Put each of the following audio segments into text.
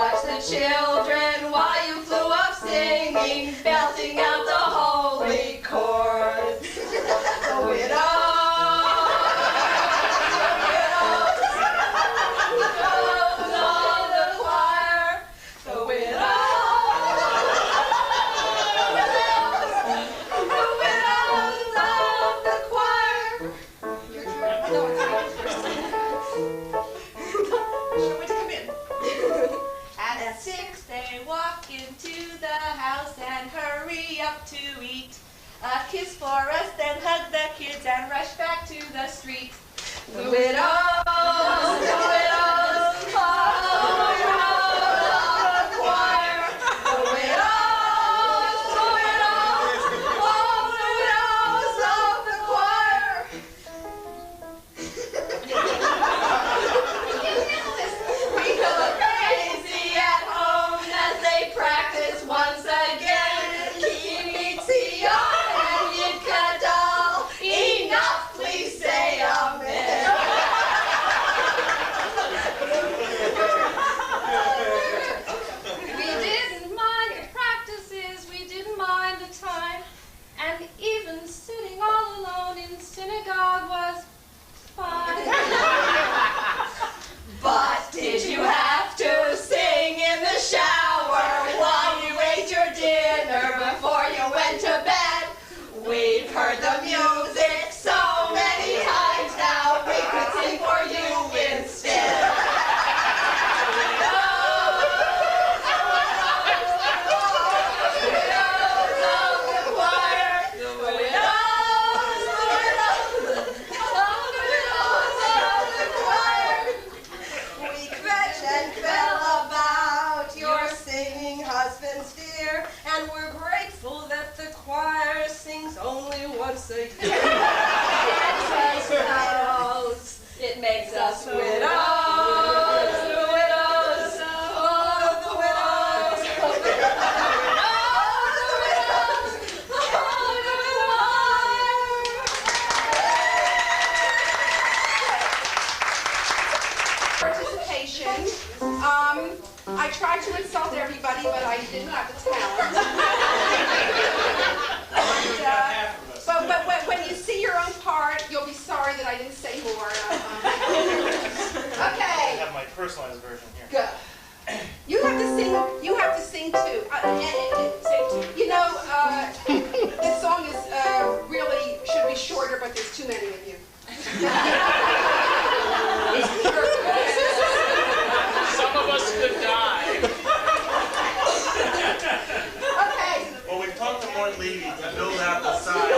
watch the children while you flew up singing, belting out the holy chords. The widows of the choir, the widows of the choir. Your turn. No, it's me first. Show me to come in. At 6 they walk into the house and hurry up to eat. A kiss for us, then hug the kids and rush back to the street. The widows, oh, the widows of the choir. The widows of the choir. We look crazy at home as they practice once again. Enough, please say amen. We didn't mind the practices, we didn't mind the time, and even sitting all alone in synagogue was fine. But did you have to sing in the shower while you ate your dinner before you went to bed? We've heard the music so many times now, we could sing for you instead. We kvetch and fell about your singing husbands dear, and we're grateful that the choir sings only once a year. It makes us widows, the widows, oh, the widows, oh, the widows, oh, the widows. Participation. I tried to insult everybody, but I didn't have the talent. But when you see your own part, you'll be sorry that I didn't say more. Okay. I have my personalized version here. Good. You have to sing. You have to sing too. You know, this song is really should be shorter, but there's too many of you. Some of us could die. Okay. Well, we've talked to more ladies to build out the side.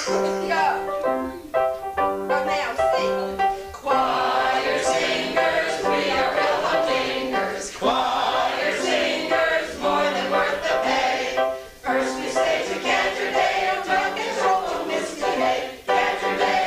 Go. Go now, sing. Choir singers, we are real hot fingers. Choir singers, more than worth the pay. First we stay to Cantor Day, until control will misbehave. Cantor Day,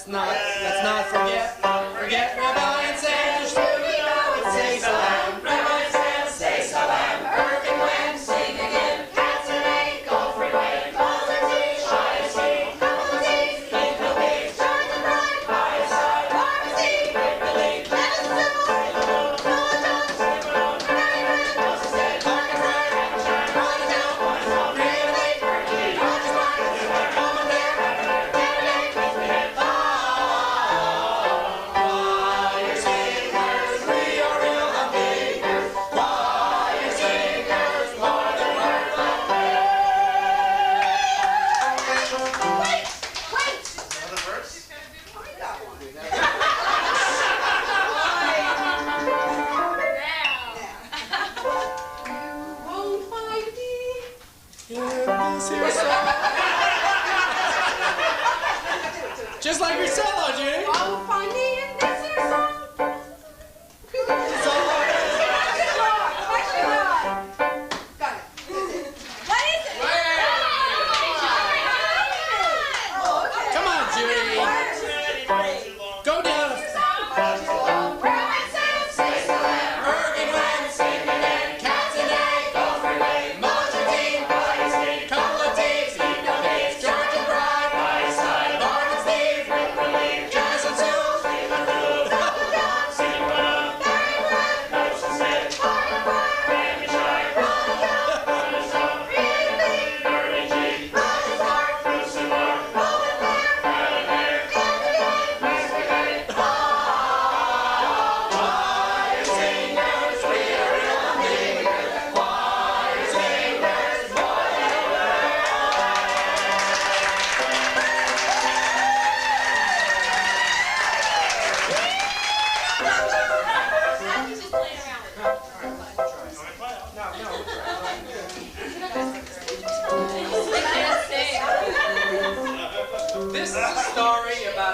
Let's not forget Rabbi and Sanders, here we go and say salam. Rabbi and Sanders, say salam. Irving Glen, sing again. Cats and egg, go freeway. Balls and teeth, shy and sweet. Couple of teeth, eat no beef. George and Brian, by your side. Pharmacy, make believe. Levis and Sybil, Noah Jones, Mary Grant, Joseph said. Clark and Fryer, Ron and Joe, Creatively, Rogers Martin, Home and There, Canada,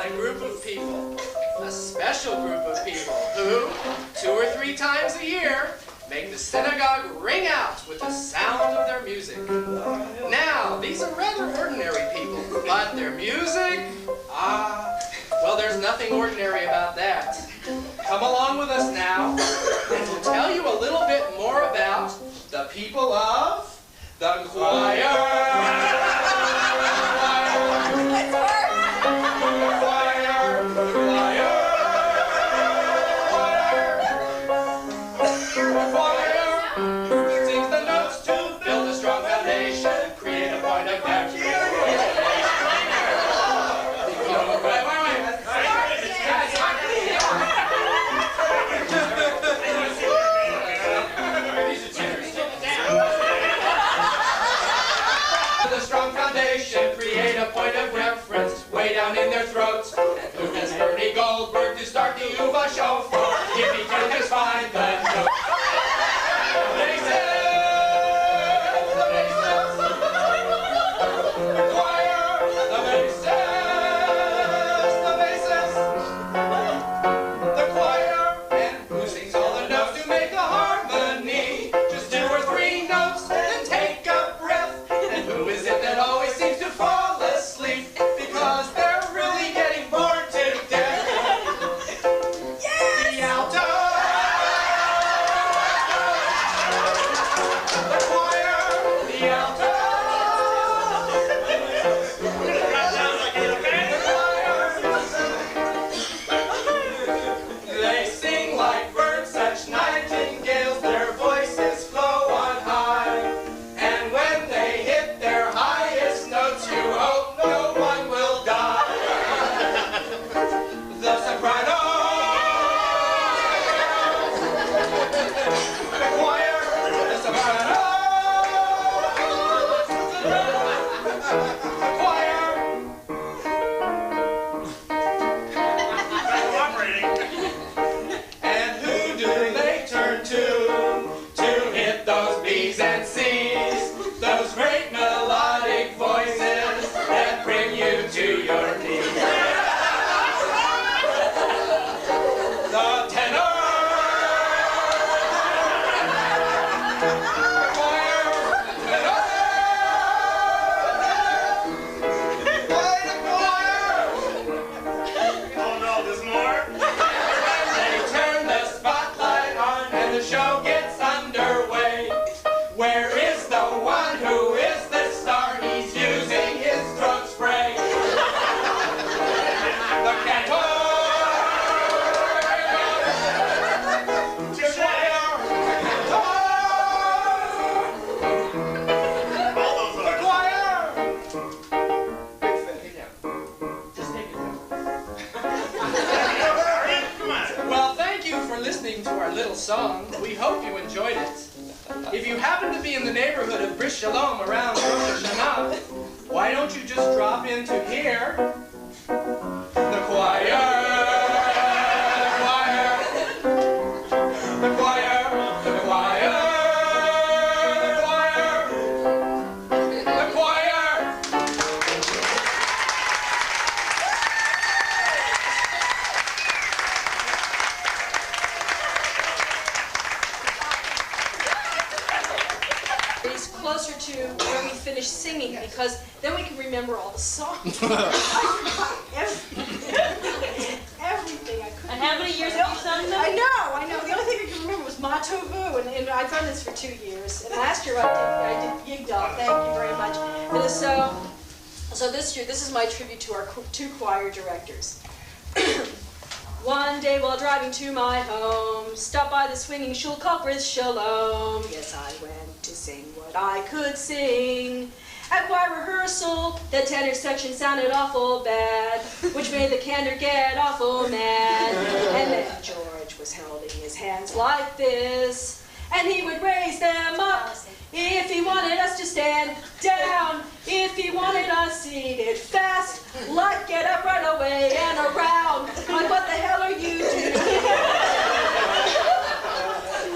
about a group of people, a special group of people who, 2 or 3 times a year, make the synagogue ring out with the sound of their music. Now, these are rather ordinary people, but their music, well, there's nothing ordinary about that. Come along with us now, and we'll tell you a little bit more about the people of the choir. In their throats, and who has Bernie Goldberg to start the Uva show for? If he can just find the note. The choir, and who sings all the notes to make the harmony? Just 2 or 3 notes, then take a breath. And who is it that always seems to fall asleep? Because they're really getting bored to death. Yes! The alto! The choir! The alto! They sing like birds, such nightingales, their voices flow on high. And when they hit their highest notes, you hope no one will die. The soprano, the choir, the soprano, the choir. And who do they turn to hit those B's and C's? Those great melodic voices that bring you to your knees. The tenor, the choir, tenor, the choir. Oh no, there's more? They turn the spotlight on and the show gets underway. Where is the one who is the star? He's using his throat spray. The cantor, the choir, the choir. Just take it down. Well, thank you for listening to our little song. We hope you enjoyed it. If you happen to be in the neighborhood of Brith Shalom around Rosh Hashanah, why don't you just drop in to hear the choir, the choir, the choir, the choir, the choir. It's closer to where we finish singing, because then we can remember all the songs. I forgot everything. I couldn't. And how many years have you sung them? I know. The only thing I can remember was Ma Tovu, and I've done this for 2 years. And last year I did Yigdal. Thank you very much. And so this year, this is my tribute to our 2 choir directors. One day while driving to my home, stopped by the swinging shul called Brith Shalom. Yes, I went to sing what I could sing. At choir rehearsal, the tenor section sounded awful bad, which made the cantor get awful mad. And then George was holding his hands like this, and he would raise them up if he wanted us to stand down, if he wanted us seated fast, like get up right away and around. Like, what the hell are you doing?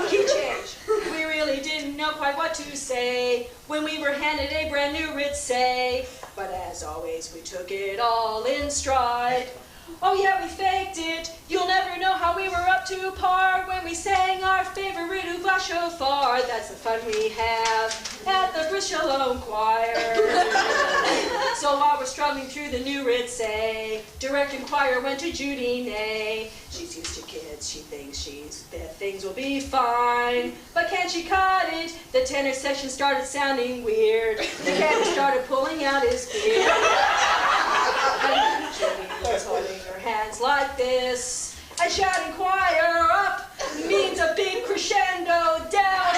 Key change. We really didn't know quite what to say when we were handed a brand new writ say, but as always we took it all in stride. Oh yeah, we faked it. You'll never know how we were up to par when we sang our favorite Uva Shofar. That's the fun we have at the Brith Shalom choir. So while we're struggling through the new Ritzay, direct inquiry went to Judy Nay. She's used to kids, she thinks that things will be fine. But can she cut it? The tenor section started sounding weird. The cat started pulling out his beard. And Judy was holding her hands like this. And shouting choir up means a big crescendo down.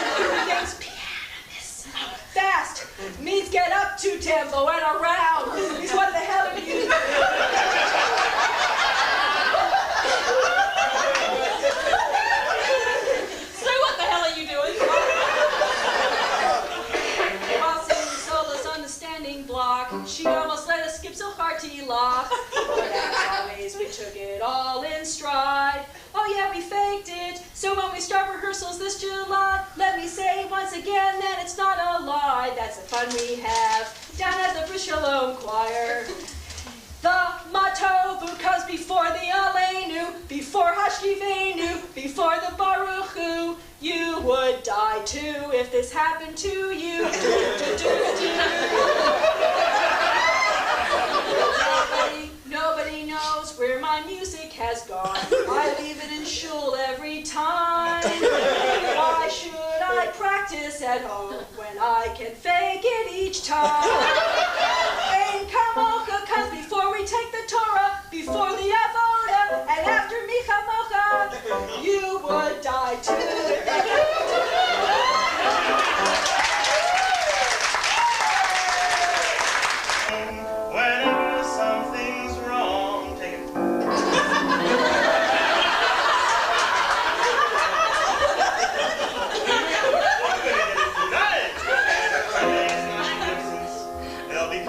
Means pianist. Fast means get up to tempo and around. Means what the hell are you? So what the hell are you doing? While singing solos on the standing block, she almost let us skip so hearty laugh. But as always, we took it all in stride. Oh yeah, we faked it. So when we start rehearsals this July, let me say once again that it's not a lie. That's the fun we have down at the Brith Shalom choir. The motto, because before the Aleinu, before Hashkivenu, before the Baruch Hu, you would die too if this happened to you. Nobody knows where my music has gone. I leave it in shul every time. Why should I practice at home when I can fake it each time? Ain't kamocha, cause before we take the Torah, before the Avodah, and after Michamocha, you would die too. Whenever something's wrong, take it. Got it! There'll be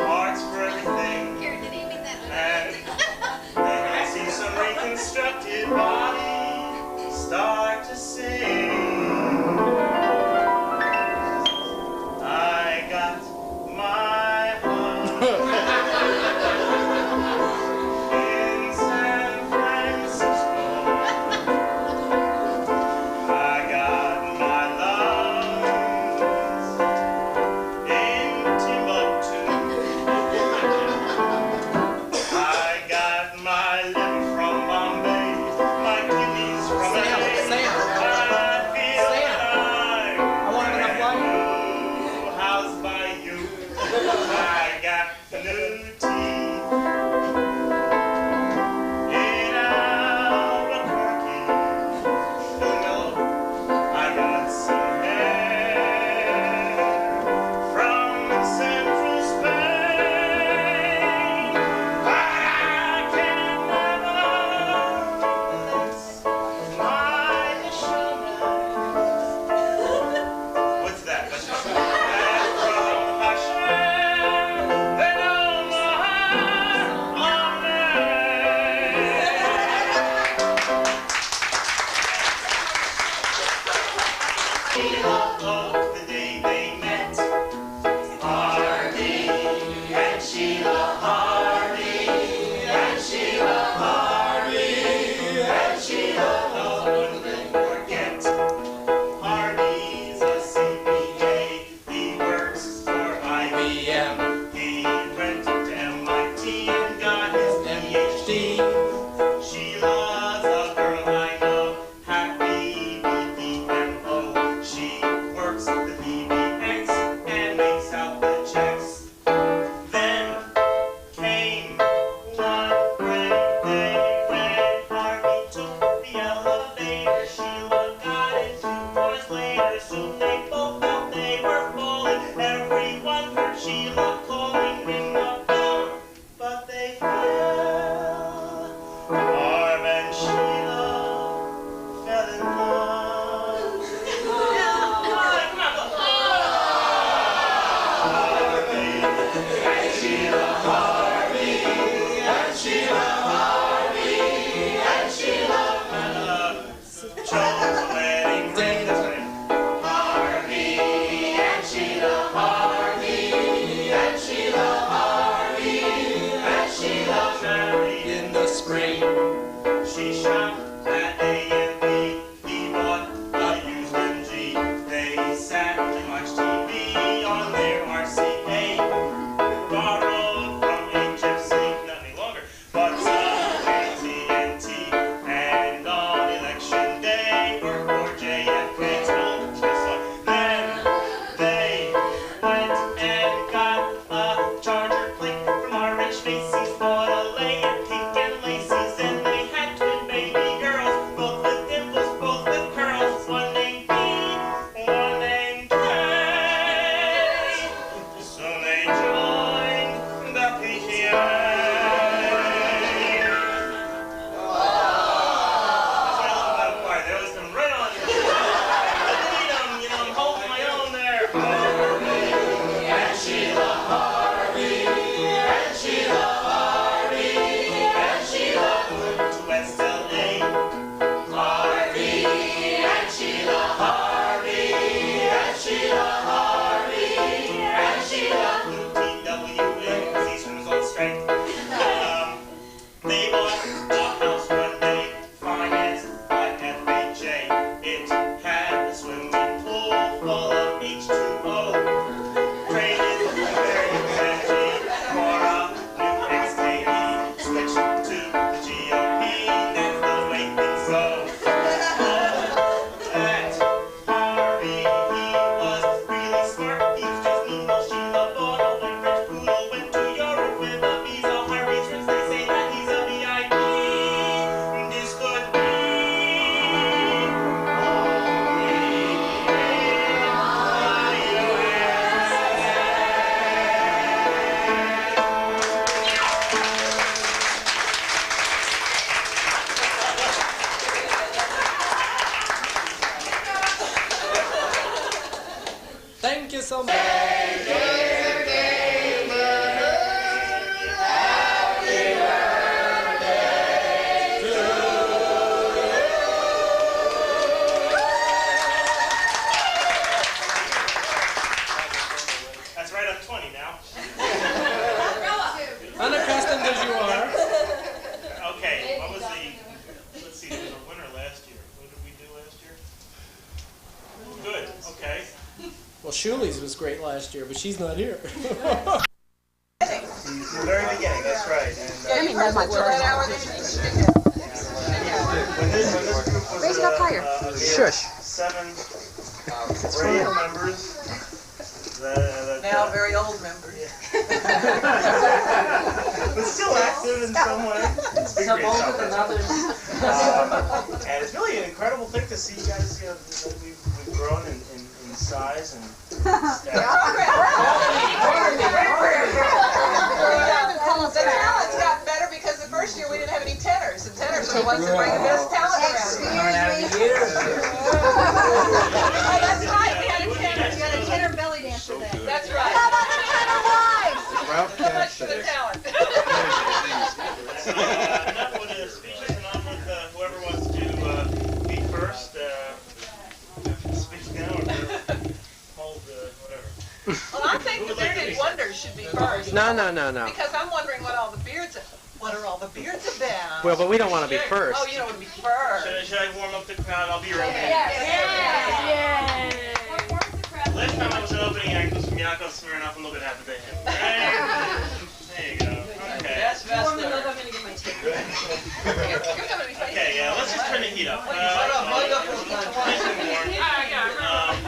some That's right on 20 now. unaccustomed as you are. Okay, what was the, let's see, there was a winner last year. What did we do last year? Good, okay. Well, Shuli's was great last year, but she's not here. The very beginning, that's right. And, That's my turn. when this group was Raise it up higher. Shush. 7 brave members. Now very old members. But still active in some way. Some older than others. And it's really an incredible thing to see you guys, you know, that we've grown in size and stature. The talent's got better because the first year we didn't have any tenors. The tenors are the ones that bring the best talent around. Oh, that's right. We had a tenor. We had a tenor belly dancer then. That's right. How about the tenor wives? So much for the talent. Enough with the speeches and on with whoever wants to be first. Speak now or hold whatever. Well, I think the bearded wonders should be first. No. Because I'm wondering what are all the beards about? Well, but we don't want to be first. Oh, you don't want to be first. Should I warm up the crowd? I'll be your opening. Last time I was an opening act was from Yaakov Smirnoff and look at half a day. There you go. Okay. That's I'm going to get my tape. Okay, let's just turn the heat up. Nice and warm.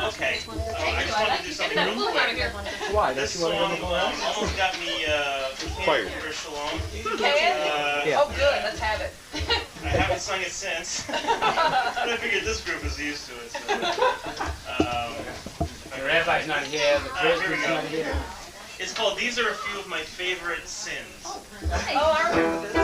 Okay. I just wanted to do something real quick. Why? Don't This you want to song go to the lab? almost got me canned for Shalom. Yeah. Oh, good. Let's have it. I haven't sung it since. But I figured this group is used to it. So, The rabbi's not here, the here we priest's go. not here. It's called These Are a Few of My Favorite Sins. Oh, I remember this.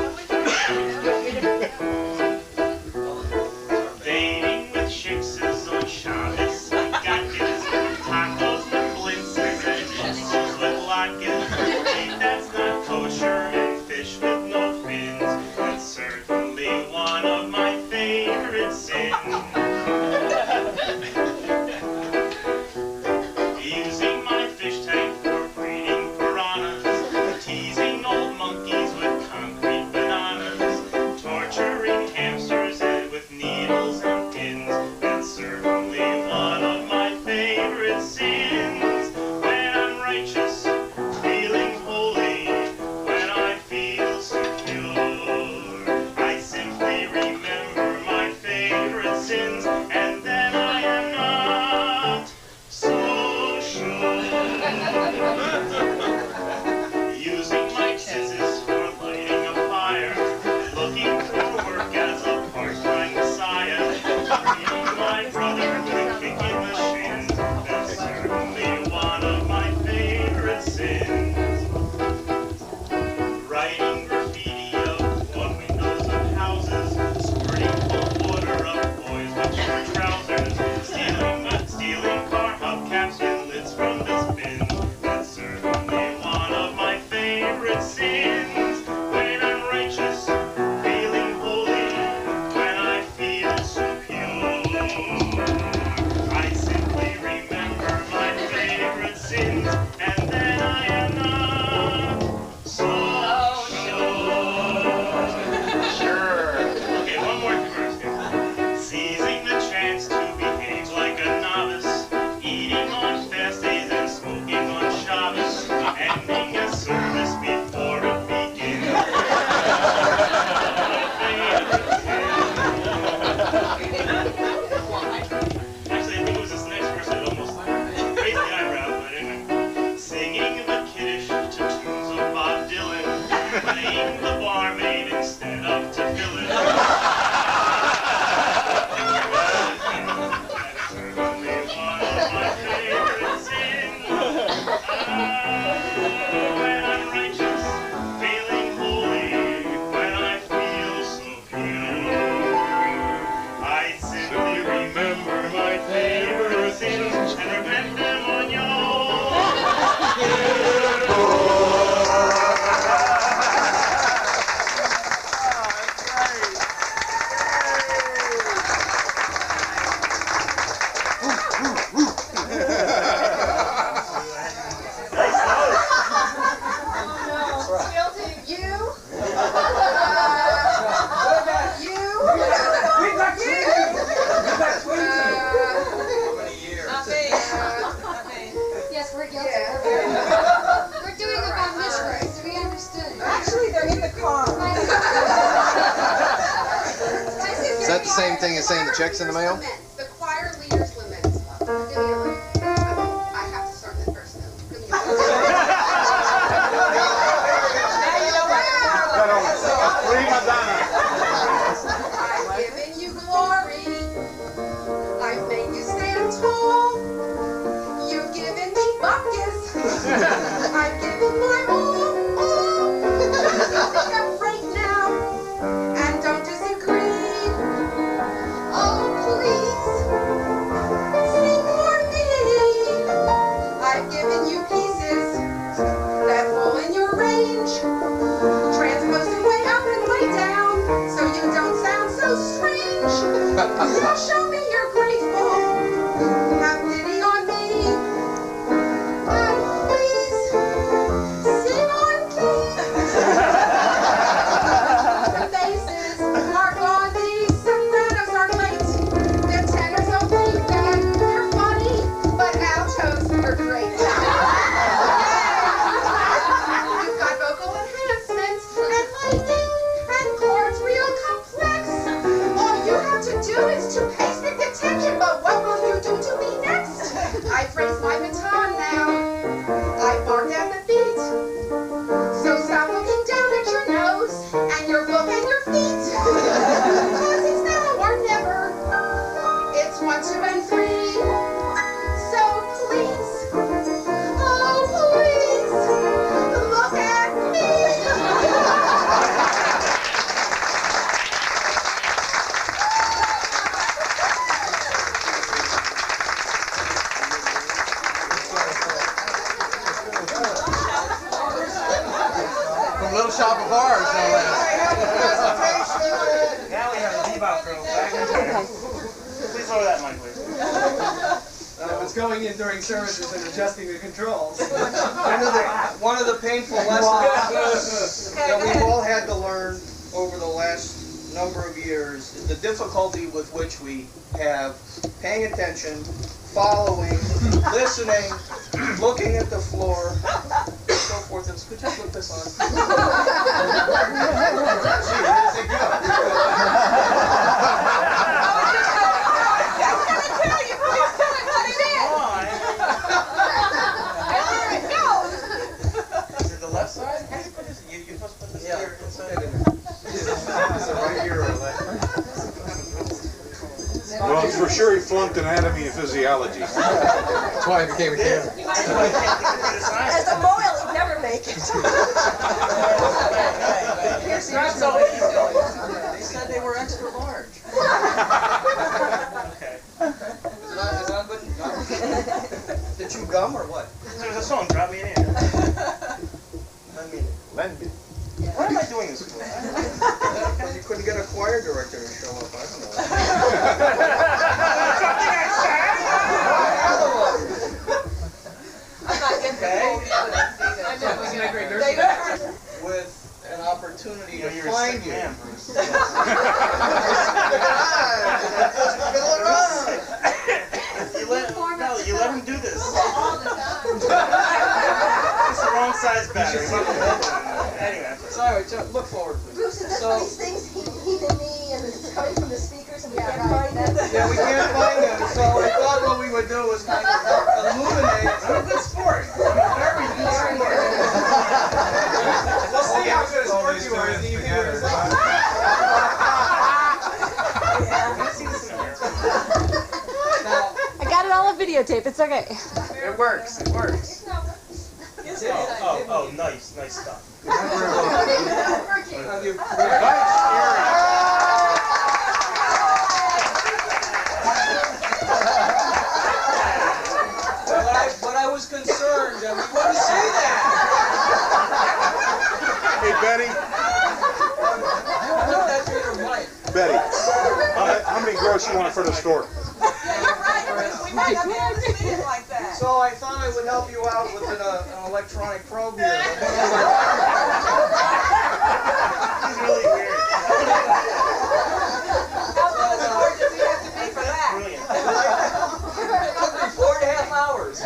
Dating with chicks is on Shabbos. Got kids, tacos, blintz, and just with latkes. Meat that's not kosher and fish with no fins. That's certainly one of my favorite sins. Using my fish tank for breeding piranhas, teasing old monkeys with concrete bananas, torturing hamsters with needles and pins. That's certainly one of my favorite sins. When I'm righteous, feeling holy, when I feel secure, I simply remember my favorite sins, and then I am not so sure. Using my scissors for lighting a fire, looking for work as a part-time messiah, treating my brother with a kick in the shins. That's certainly one of my favorite sins. Writing graffiti up on windows of houses, squirting cold water up boys with shirts the same thing as saying the check's in the mail? The choir leaders laments. Give me a I have to start that first note. Give me a I've given you glory. I've made you stand tall. You've given me buckets. I've given my all. Just think I'm right now. And don't disagree. Oh, please. Sing for me. I've given you pieces that fall in your range. Transposing way up and way down, so you don't sound so strange. Now show me you're grateful. Have pity on me. And please, sing on key. The basses are gone, the sopranos are late. The tenors are fake and they're funny, but altos are great. You've got vocal enhancements and lighting and chords real complex. All you have to do is to pay strict attention, but what will you do to me next? I've raised my baton now. I've marked out the beat. So stop looking down at your nose and your book and your feet. Cause it's now or never. It's 1, 2, and 3. So please, oh please, look at me. From Little Shop of Ours, no less. Now we have a bebop girl back in there. Please lower that mic, please. I was going in during services and adjusting the controls. One of the painful lessons that we've all had to learn over the last number of years is the difficulty with which we have paying attention, following, listening, looking at the floor, so forth. And could you put this on? Gee, where does it go? Is it the left side? How do you put this? You're supposed to put this here inside. Right here or left? Well, for sure he flunked anatomy and physiology. That's why I became a kid. As a boy, he'd never make it. It's not so easy. They said they were extra large. Okay. Is it on good? Did you gum or what? There's a song, Drop Me in Here. Lend me. What am I doing this for? Because you couldn't get a choir director to show up. I don't know. Something I said? I'm not getting the whole With an opportunity to You're a find sick you. man, Bruce. You let him do this. It's the wrong size battery. Anyway. Sorry, look forward, please. Bruce, is this one of these things he did me and it's coming from the speakers and we can't find it? Yeah, we can't find him, so I thought what we would do was kind of illuminate. I'm a good sport. I'm a very good sport. We'll see how good a sport you are as the evening wears on. I got it all on videotape, it's okay. It works. It works. Oh, nice stuff. Have you- But I was concerned that we wouldn't see that. Hey, Betty. That's your mic. Betty, how many gross you want for the store? We might not be able to see it like that. So I thought I would help you out with an electronic probe here. He's really weird. How much more does he have to be for that? Brilliant. It took me 4.5 hours.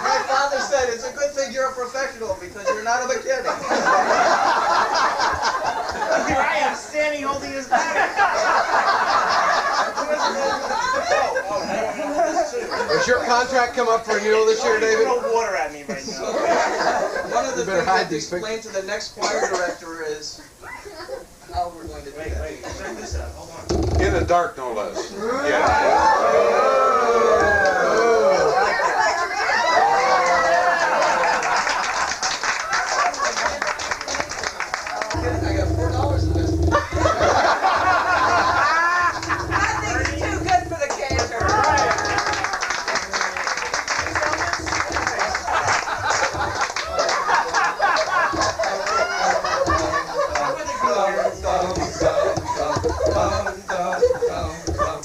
My father said, it's a good thing you're a professional because you're not a mechanic. Here I am standing holding his battery. Does your contract come up for renewal this year, David? Throw water at me right now. One of the You better things hide to these explain to the next choir director is how we're going to do that. Wait, check this out. Hold on. In the dark, no less. Yeah. I got $4 in this. I think it's too good for the cantor.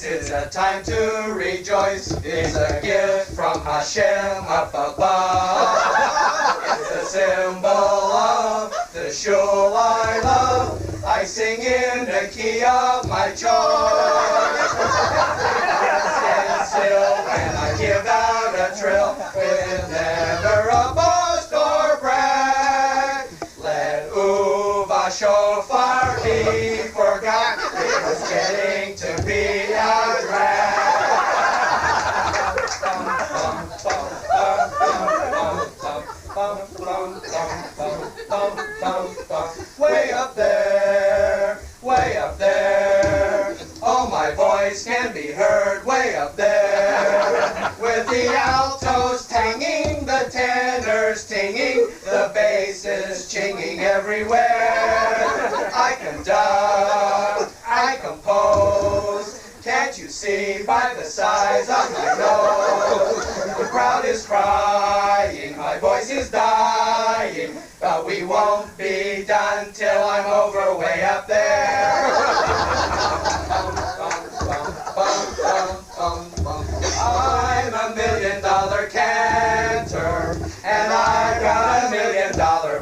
It's a time to rejoice. It's a gift from Hashem up above. It's a symbol of the shul I love. I sing in the key of my joy. Stand still when I give out a trill with never a boast or brag. Let Uva Shofar be forgot. It was getting to be a drag. Way up there, way up there. Oh, my voice can be heard way up there. With the altos tanging, the tenors tinging, the basses chinging everywhere. I conduct, I compose. Can't you see by the size of my nose? The crowd is crying, my voice is dying, but we won't be done till I'm over way up there. I'm $1 million cantor, and I got $1 million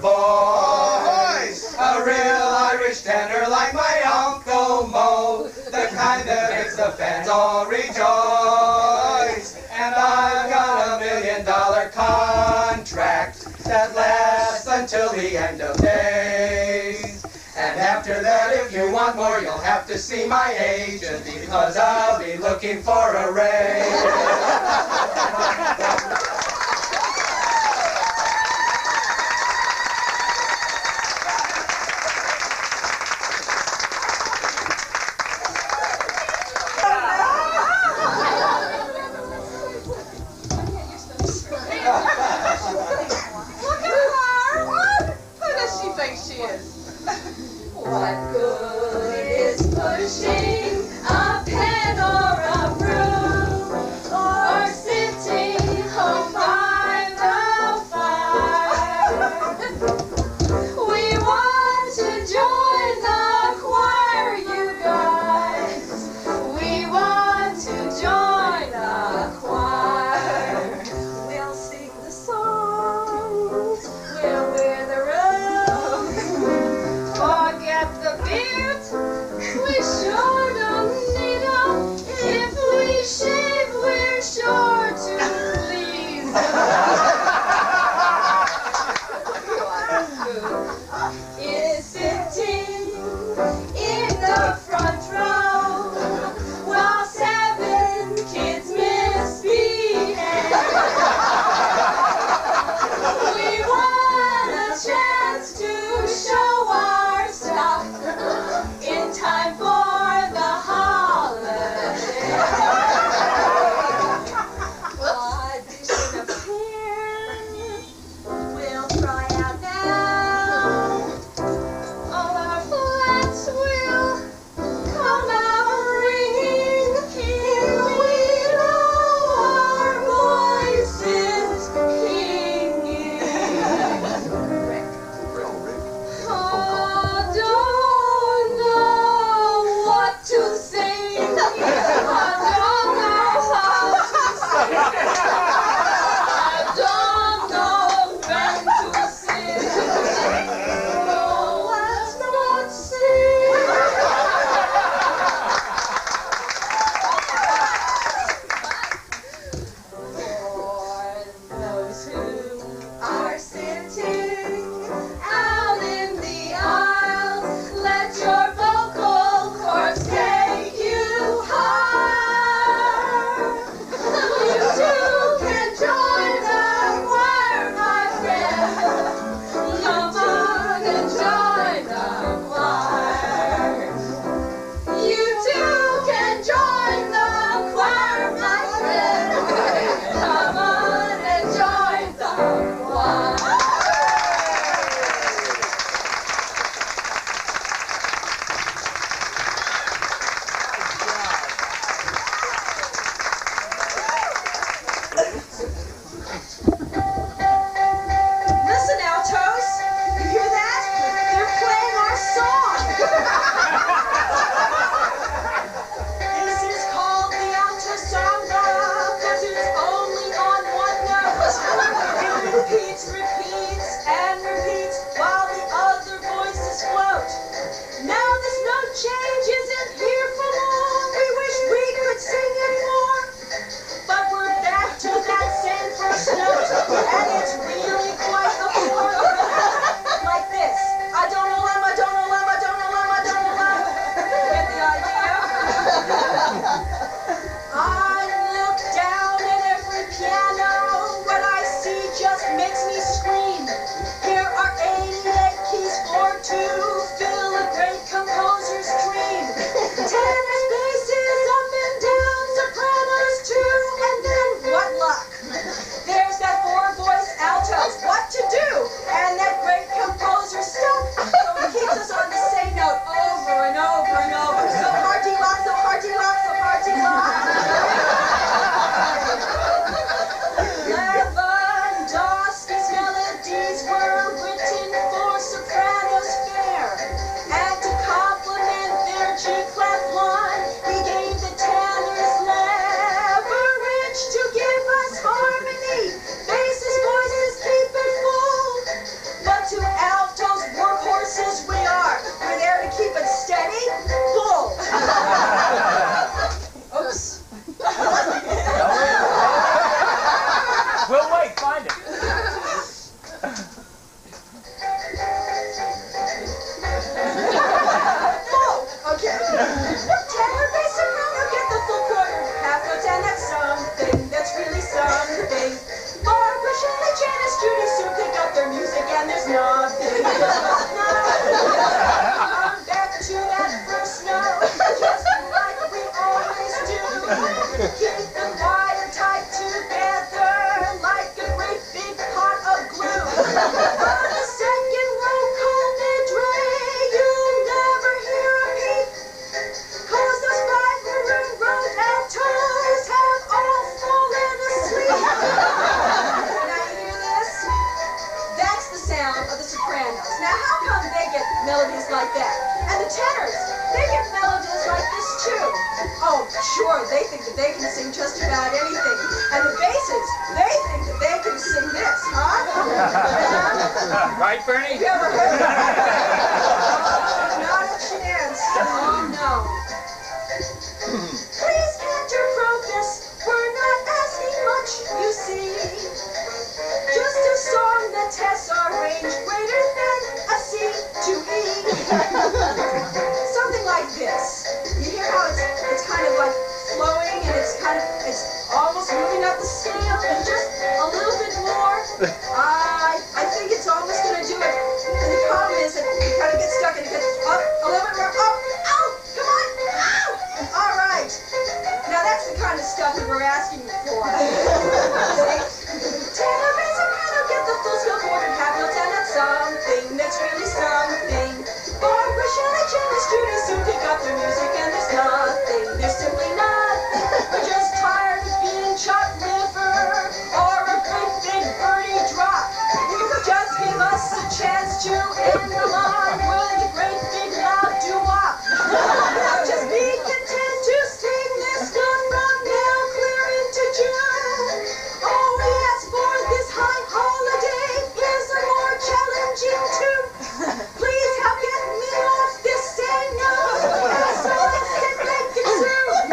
voice. A real Irish tenor like my Uncle Mo, the kind that makes the fans all rejoice. And I've got $1 million contract that lasts until the end of days. And after that, if you want more, you'll have to see my agent, because I'll be looking for a raise. Who does she think she is? What good is pushing a pen or a broom or singing? to fill a great composer's dream. Tenors, basses, up and down, sopranos too, and then what luck? There's that four-voice altos, what to do? And that great composer stuck, so he keeps us on the same note over and over and over. So hearty lock, so hearty lock, so hearty lock. Lewandowski's melodies were written for sopranos fair, and to complement their G-clef line, he gave the tenors leverage to give us harmony. Basses, voices, keep it full. But to altos, workhorses we are. We're there to keep it steady, full. Oops. We'll wait, find it. Okay. Tenor, bass, soprano, get the full quarter. Half notes, and that's something. That's really something. Barbara, Shana, Janice, Judy soon pick up their music, and there's nothing. Come back to that first note, just like we always do. Keep them wire tight together like a great big pot of glue. On the second row, call mid-re, you'll never hear a peep. 'Cause those five maroon road altos have all fallen asleep. Now you hear this? That's the sound of the sopranos. Now how come they get melodies like that? And the tenors, they get melodies like this too. Oh, sure, they think that they can sing just about anything. And the basses, they think that they can sing this, huh? Right, Bernie? You ever heard of that? Oh, not a chance. Oh, no. Please can't approach this. We're not asking much, you see. Just a song that tests our range greater than a C to E. Something like this. You hear how it's kind of like flowing and it's almost moving up the scale and just a little bit more. I think it's almost going to do it. And the problem is that you kind of get stuck and it gets up a little bit more. Up. Ow! Come on! Ow! All right. Now that's the kind of stuff that we're asking for. Tenor, bass, soprano, get the full scale quartered half notes, and that's something. That's really something. Barbara, Shana, Janice, Judy soon pick up their music, and there's nothing. There's simply nothing. We're just tired of being chopped liver or a great big birdie drop. Just give us a chance to end the line with a great big loud doo-wop. Just be content to sing this note from now clear into June. All we ask for this high holiday is a more challenging tune. Please help get me off this same note, so let's get make it soon.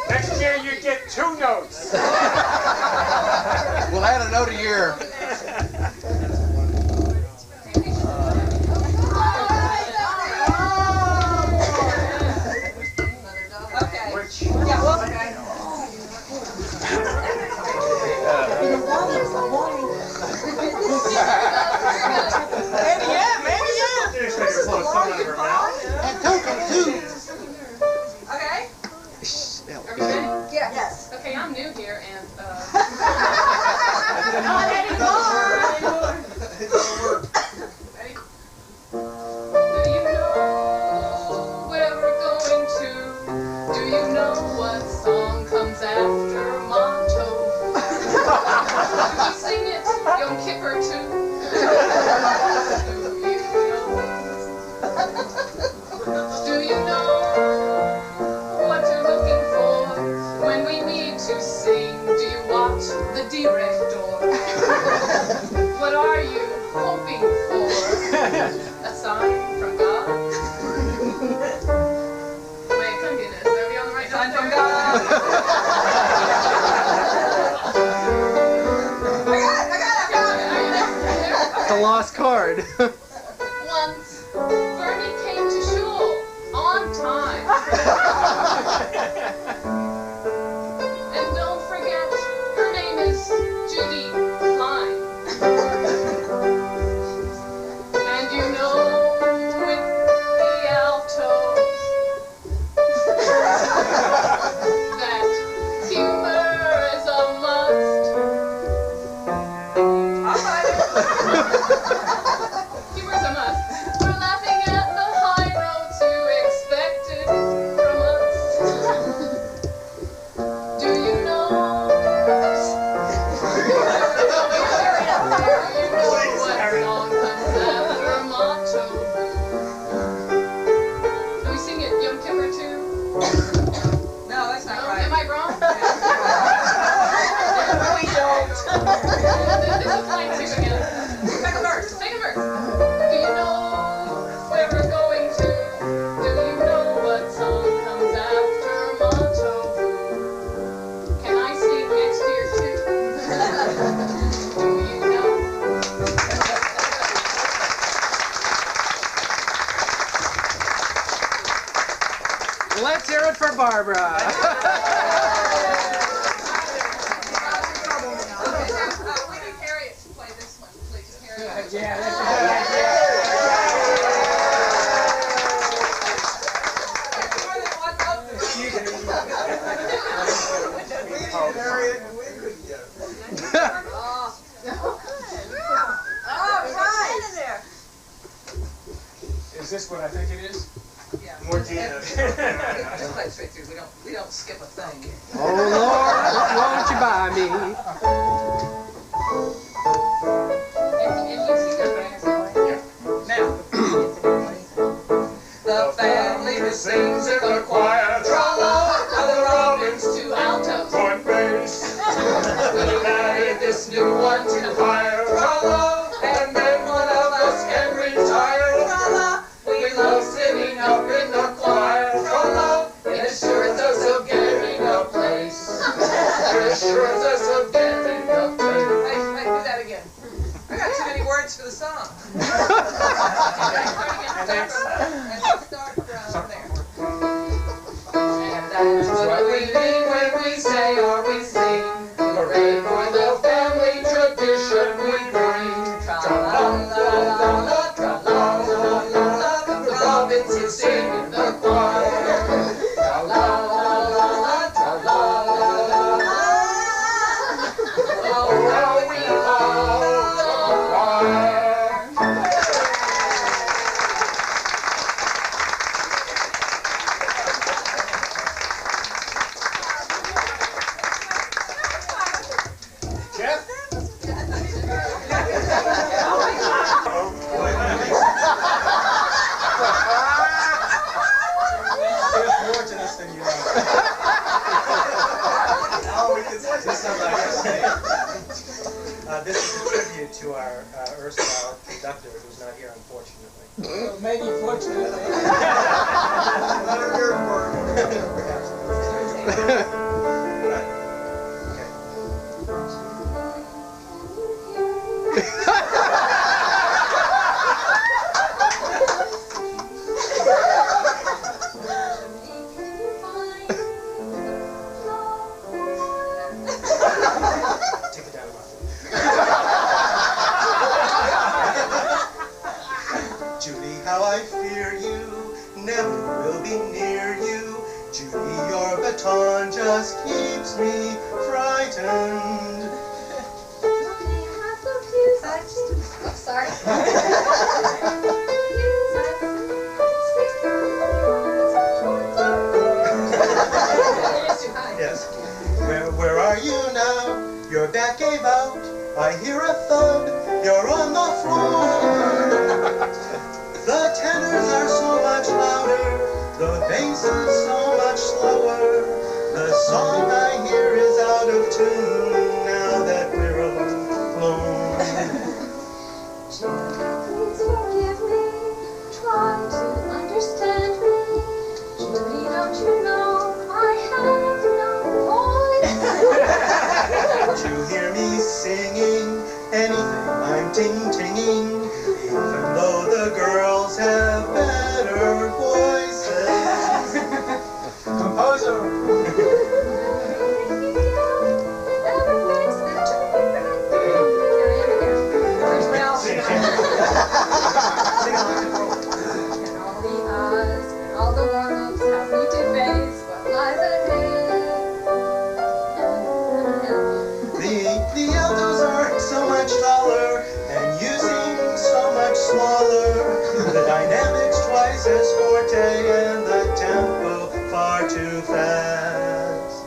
Next year you get 2 notes. We'll add a note a year. Okay. Yeah, well, okay. Okay. Are we ready? Yes. Okay, I'm new here and not anymore. Ready? Do you know where we're going to? Do you know what song comes after Monto? Do we sing it Yom Kippur too? Do you know what you're looking for when we meet to sing? Do you watch the direct door? What are you hoping for? A sign from God? Wait, come get this. Are we on The lost card. Once, Bernie came to shul on time. And don't forget, her name is Judy Klein. And you know, with the altos, that humor is a must. Humor's a must. We're laughing at the high notes you expected from us. Do you know? Do you know what song comes after motto? Do we sing it Yom Kippur too? No, that's not right. Am I wrong? We don't. This is line 2 again. Second verse. Second verse. Do you know where we're going to? Do you know what song comes after motto? Can I sing next year too? Do you know? Let's hear it for Barbara. We need Harriet to play this one, please. Harriet. Yeah, that's a good idea. More than one note. Is this what I think it is? Yeah. More Gina. Just play it straight through. We don't skip a thing. Oh Lord, won't you buy me? And you see that Now. The family who sings in the choir, tra-la, the robins two altos. Point bass. we added this new one to hire, tra-la, and then one of us can retire, tra-la. We love sitting up in the choir, tra-la. It assures us of getting a place. It assures us of getting a place. Hey, do that again. I got too many words for the song. And then start from there. And that's what we mean when we say or we sing. Hooray for the family tradition we bring. Tra-la-la-la-la, tra-la-la-la-la, the robins who sing in the choir. Tra-la-la-la-la, tra-la-la-la-la. Oh, how we love the choir. Jeff? There's more to this than you know. This is a tribute to our erstwhile conductor who's not here, unfortunately. Well, maybe fortunately. Not your word. Take it down a lot. Judy, how I fear you, never will be near you. Judy, your baton just keeps me frightened. I'm sorry. Yes. Where are you now? Your back gave out. I hear a thud. You're on the floor. The tenors are so much louder. The bass is so much slower. The song I hear is out of tune now that we're alone. Please forgive me. Try to understand me. Judy, don't you know I have no smaller, the dynamics twice as forte, and the tempo far too fast.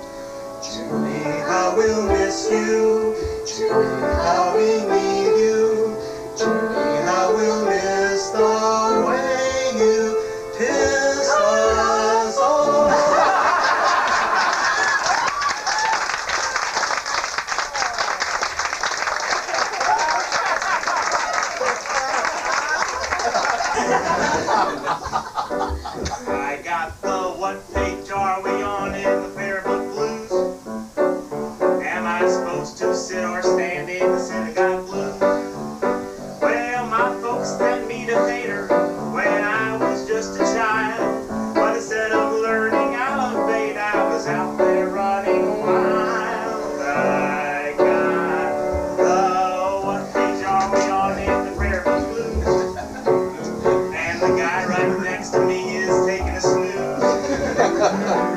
Julie, how we'll miss you. Julie, how we need you. Julie, how we'll miss the way you piss us off. I got the what page are we on in the fair book blues? Am I supposed to sit or stand in the synagogue blues? Well, my folks sent me to theater when I was just a child. But instead of learning alphabet, I was out there running wild. I got the what page are we on in the fair book blues? And the guy right next to me is taking a snooze.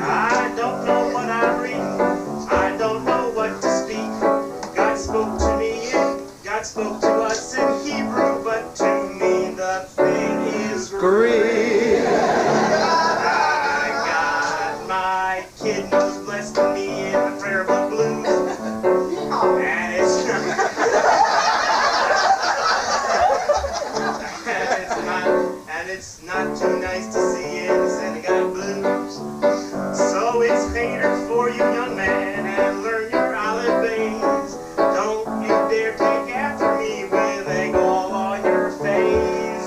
I don't know what I'm reading. I don't know what to speak. God spoke to me God spoke to us in Hebrew, but to me the thing is Greek. I got my kidneys blessed me in the prayer book blues. And it's not too nice to see in the synagogue blues. So it's theater for you, young man, and learn your alibis. Don't you dare take after me with egg all on your face.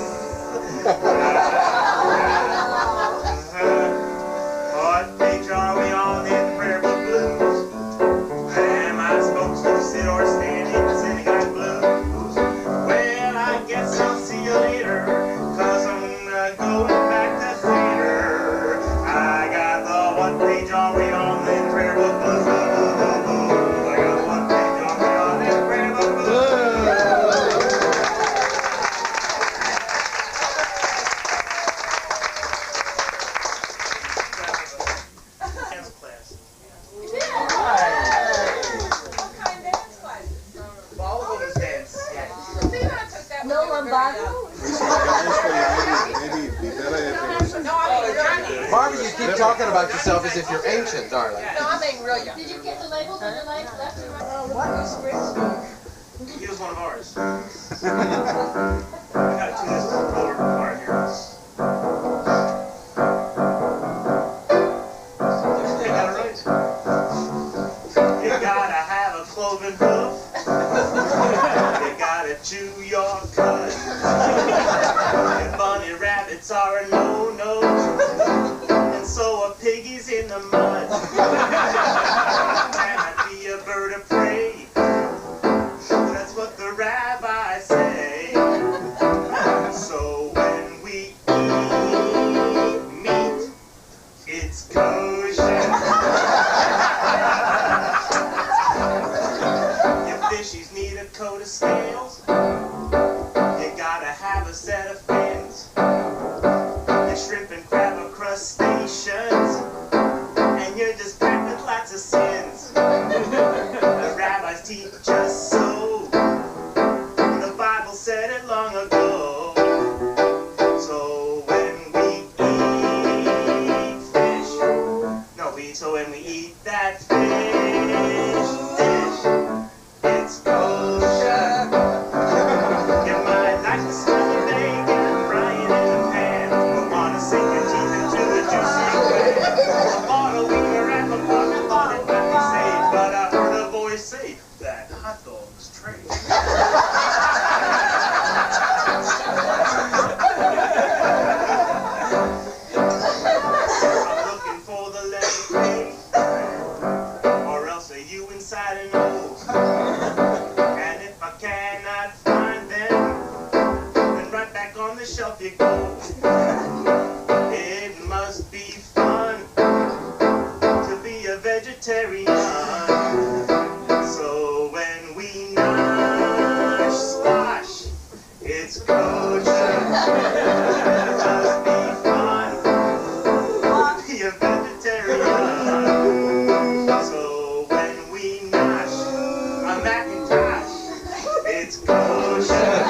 What page are we on in the prayer book blues? Am I supposed to sit or stand in the synagogue blues? Well, I guess I'll see you later, 'cause I'm going back to theater. I got the what page are we on in the prayer book blues? I got the what page are we on in the prayer book blues? Dance class. What kind of dance was? All of those dance. No lumbago? Barbie, you keep talking about yourself as if you're ancient, darling. No, I'm being real young. Did you get the labels on the legs left and right? What is Brith? He was one of ours. I got to this lower part here. You got it right. You gotta have a cloven hoof. You gotta chew your cud. And bunny rabbits are a no-no. And so are piggies in the mud. Can I be a bird of prey? That's what the rabbis say. So when we eat meat, it's kosher. Your fishies need a coat of scales. You gotta have a set of fins. Your shrimp and crab are crustaceans. And you're just packed with lots of sins. The rabbis teach us so. The Bible said it long ago. So when we eat fish, so when we eat that fish dish, it's kosher. You might like to smell the bacon frying in the pan, or wanna sink your teeth into the juicy whey. A bottle wiener and the pork thought it might be safe, but I heard a voice say that hot dog's trade. I'm looking for the letter K, or else are you inside an O? And if I cannot find them, then right back on the shelf you go. It must be fun to be a vegetarian. So when we nosh squash, it's kosher. It must be fun to be a vegetarian. So when we nosh a Macintosh, it's kosher.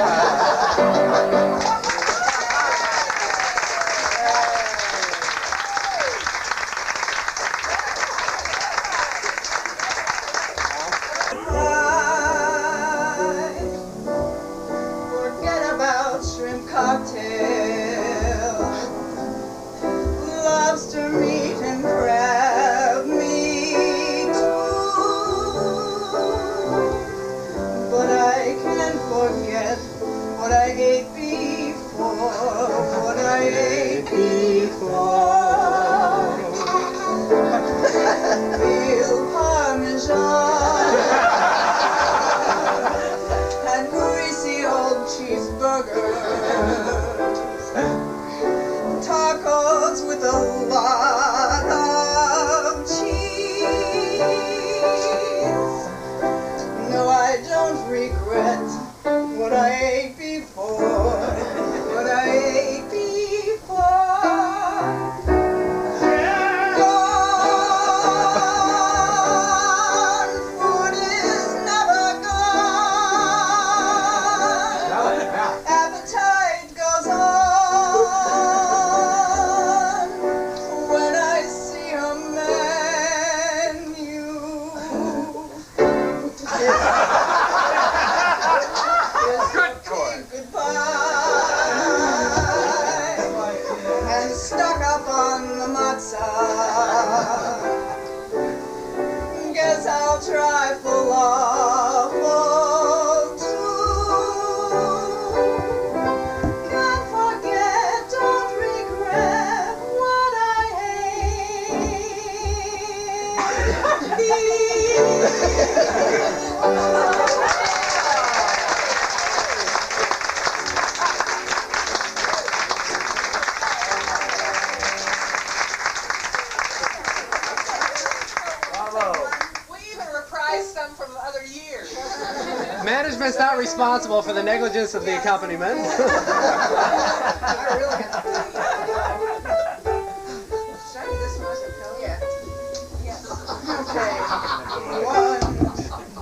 Management's not responsible for the negligence of the accompaniment.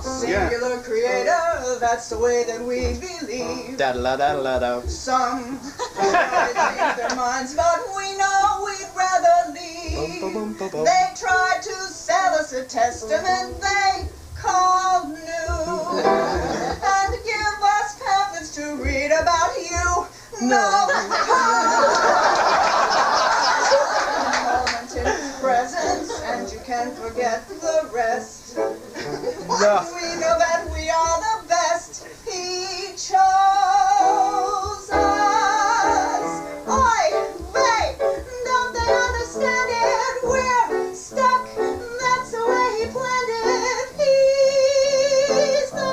Singular creator, that's the way that we believe. Da-da-da-da-da-da. Some change their minds, but we know we'd rather leave. They tried to sell us a testament they called new, and give us pamphlets to read about you. No. Moment in his presence, and you can forget the rest. No. We know that we are the best. He chose us. Oi, they, don't they understand it? We're stuck. That's the way he planned it. He's the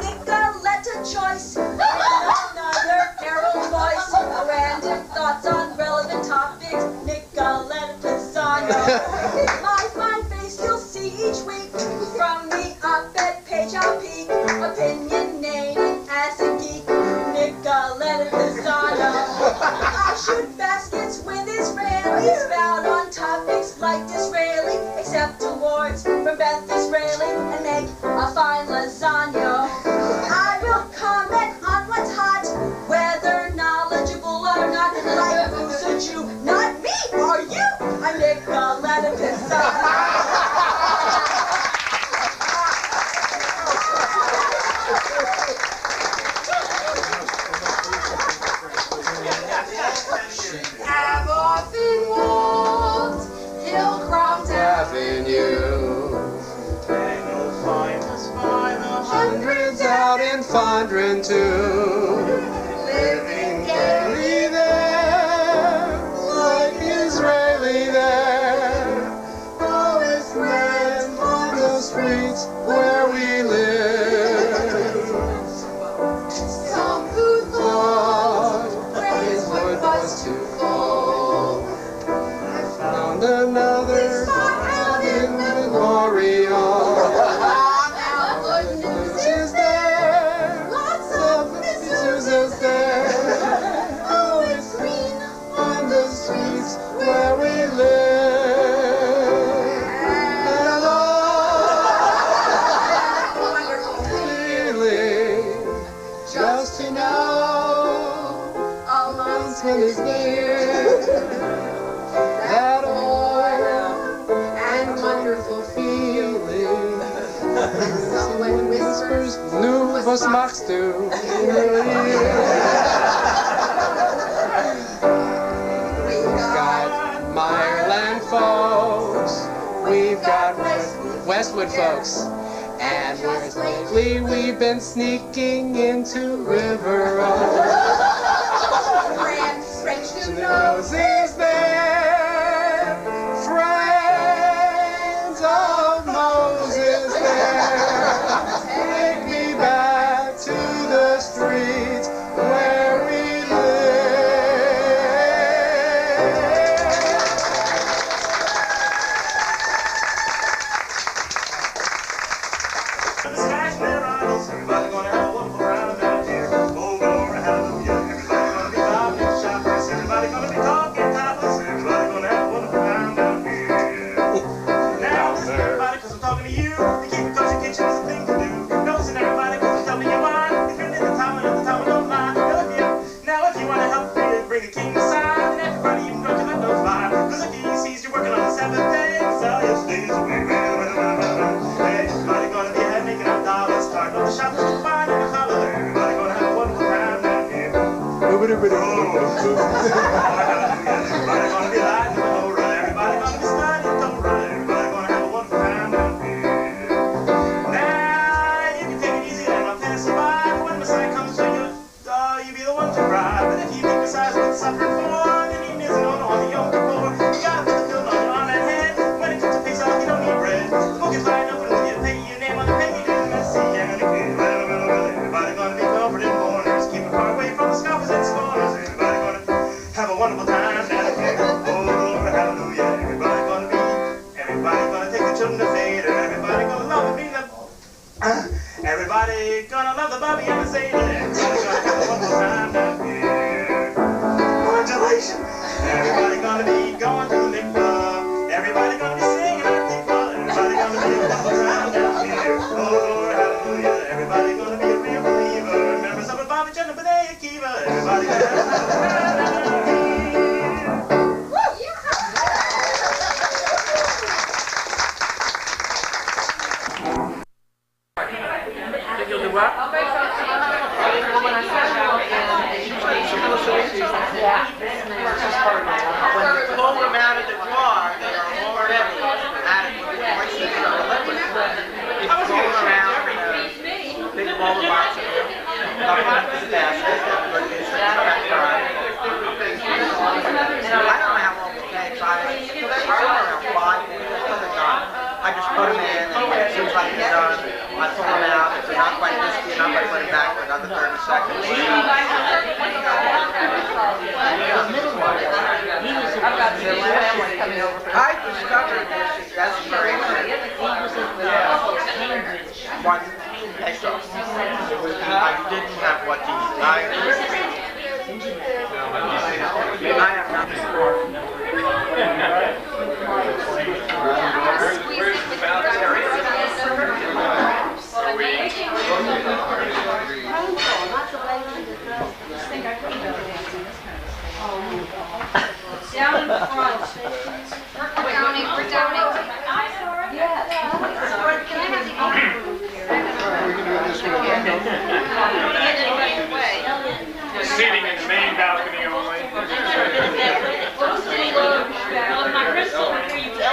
Nicoletta choice. Another Carol voice. Random thoughts on relevant topics. Nicoletta lasagna. My fine face you'll see each week. From the op-ed page I'll peek. Opinionated as a geek. Nicoletta lasagna. I shoot baskets with Israelis. Found on topics like Disraeli. Accept awards from Beth Disraeli. And make a fine lasagna. I will comment on what's hot, whether knowledgeable or not. Like who's a Jew? Not me, are you? I'm Nicoletta lasagna. I've often walked Hillcroft Avenue. And you'll find us by the Hundreds out in Fondren too. living Gaily there, like Israeli there. Always ran on the streets where we live. Some who thought his wood was too full. Found another out in Memorial. Now good news is there. Lots of news is there. Oh, it's green On the streets where we live. And wonderful feeling just to know a month when it's near that oil and wonderful feeling. someone whispers. Nu was machst du? We've Got Meyerland folks, we've got Westwood folks, and where's lately we've been sneaking into River Road. French to know. Roses there, friends of Moses there. Take me back to the streets where we The sky's clear, Arnold. Everybody gonna have a wonderful round out here. Oh, glory, hallelujah. Everybody gonna be talking shoppers. Everybody gonna be talking topless. Everybody gonna have a wonderful round out here. Now listen, everybody, 'cause I'm talking to you. To keep it cozy kitchen is a thing to do. Listen, everybody, 'cause I'm telling you why. If you're in the town, don't lie. Now if you wanna help me bring the king aside, then everybody you can go to the nose line. 'Cause the king sees you're working on the seventh day. So you stays away. Hey, everybody gonna be ahead making up dollars. Starting on the shop to find in the collar. Everybody gonna have a wonderful time down here. Everybody gonna be lighting the Torah. Everybody gonna be studying Torah. Everybody gonna have a wonderful time down here. Now you can take it easy and I'll pass you by. When Messiah comes to you, you be the one to cry. But if you think besides what suffering for, then he needs no on the Yom Kippur. You gotta put the film on that head. When it comes to face off, you don't need bread. The book is lined up and you pay your name on the penny. Everybody gonna be comforted mourners. Keep it far away from the scoffers and scorners. Everybody you pull them out of the jar, they are already adequately moistened from the liquid. You roll them around in a big bowl of oxygen, dump them into the basket, everybody gets their back on. I don't know how long it takes. Around 5 minutes until they're done. I just put them in, and as soon as I get done, I pull them out. If they're not quite crispy enough, I put it back for another 30 seconds. I discovered this desperation. One peso. I didn't have what to eat. I have nothing for it. Down in front. We're downing. Seating in the main balcony only. My crystal, here you go.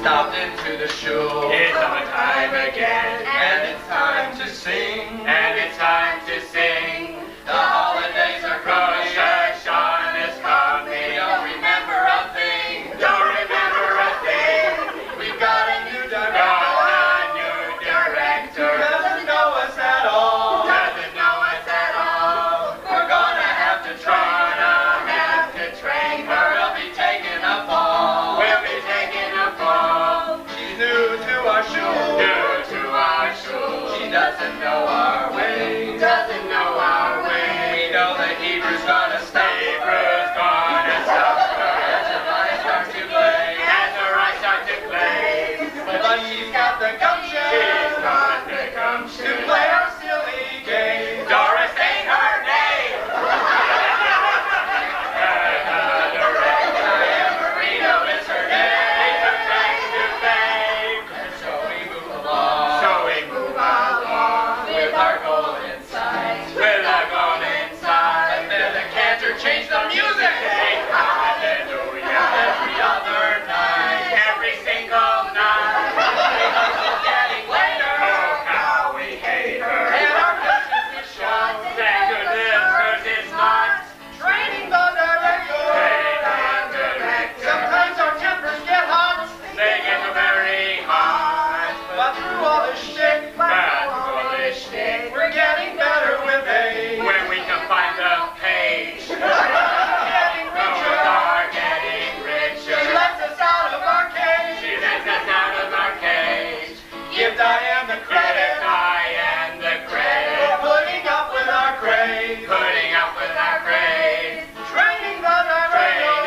Stopped into the show. It's summertime again, and it's time to sing, and it's time to sing. The holidays are coming, Sean is coming. Don't remember a thing, don't remember a thing. We've got a new director, doesn't know us at all, doesn't know us at all. We're gonna have to train her, we'll be taking a fall, we'll be taking a fall. She's new to our shul, she doesn't know our all the shtick. Back to all this shtick. We're getting better with age. When we can find the page. Getting richer. Are getting richer. She lets us out of our cage. She lets us out of our cage. Give Diane the credit. Diane the credit. For putting up with our craze. Putting up with our craze. Training the direction.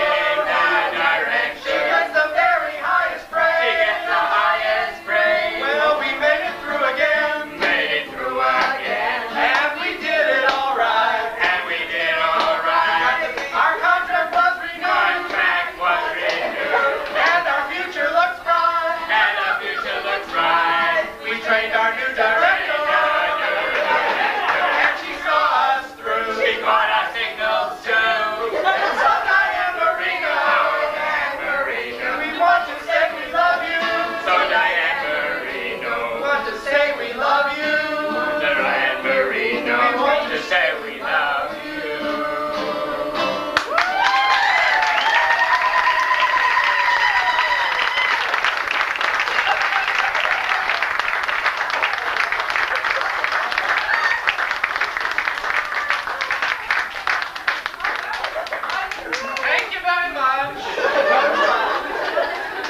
She gets the very highest praise. She gets the highest praise. Well, we made it through again. Made it through again. And we did it all right. And we did all right. Our contract was renewed. Contract was renewed. And our future looks bright. And our future looks bright. We trained our new director. And she saw us through. She caught our signals too. So Diane Marino. We want to say we love you. So Diane Marino. We want to say we love you. Diane Marino. We want To say we love you. Thank you very much.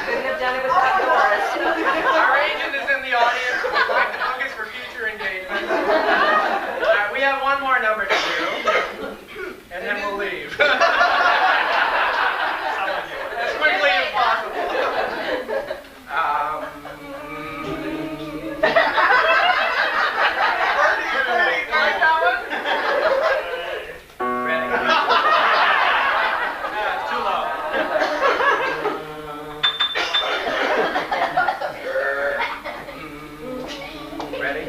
Couldn't have done it without Doris. Our agent is in the audience. We'd like to book us for future engagement. All right, we have one more number to do, and then we'll leave. As quickly as possible. Like that one? Ready? It's too low. Ready?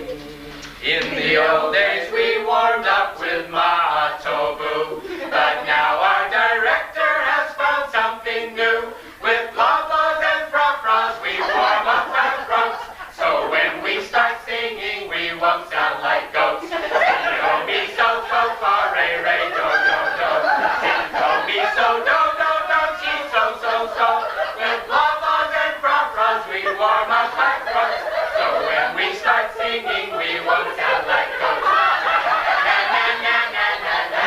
In the old days we warmed up with Matobu, but now our director has found something new. With blah-blahs and fra-fras we warm up our throats, so when we start singing we won't sound like goats. Do me so fa re re do do do. Do me so do do do si so so so. With blah-blahs and fra-fras we warm up our throats, so when we start singing we won't sound like goats. Na na na na na na.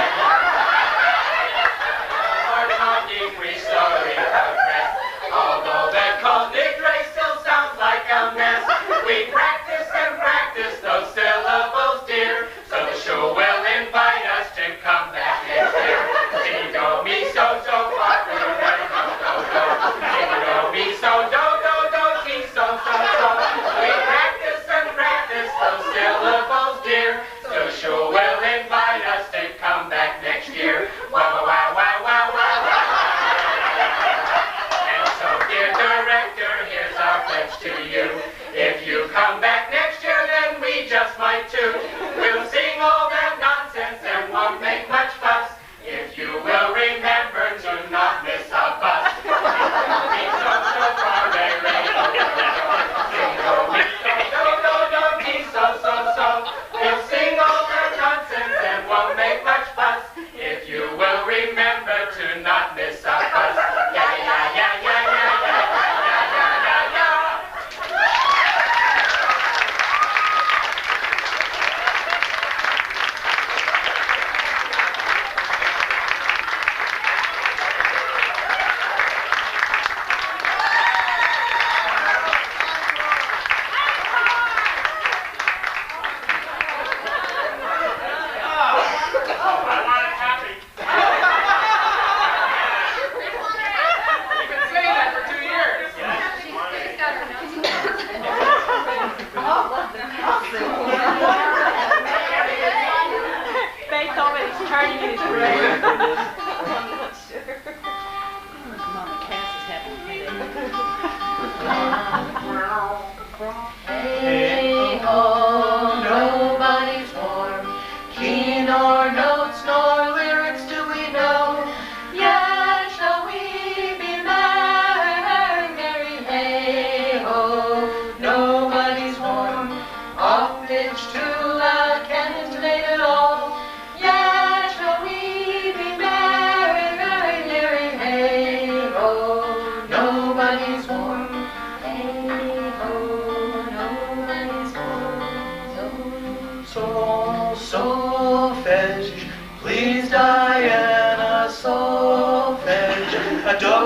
solfege. Please, Diana, solfege. A do,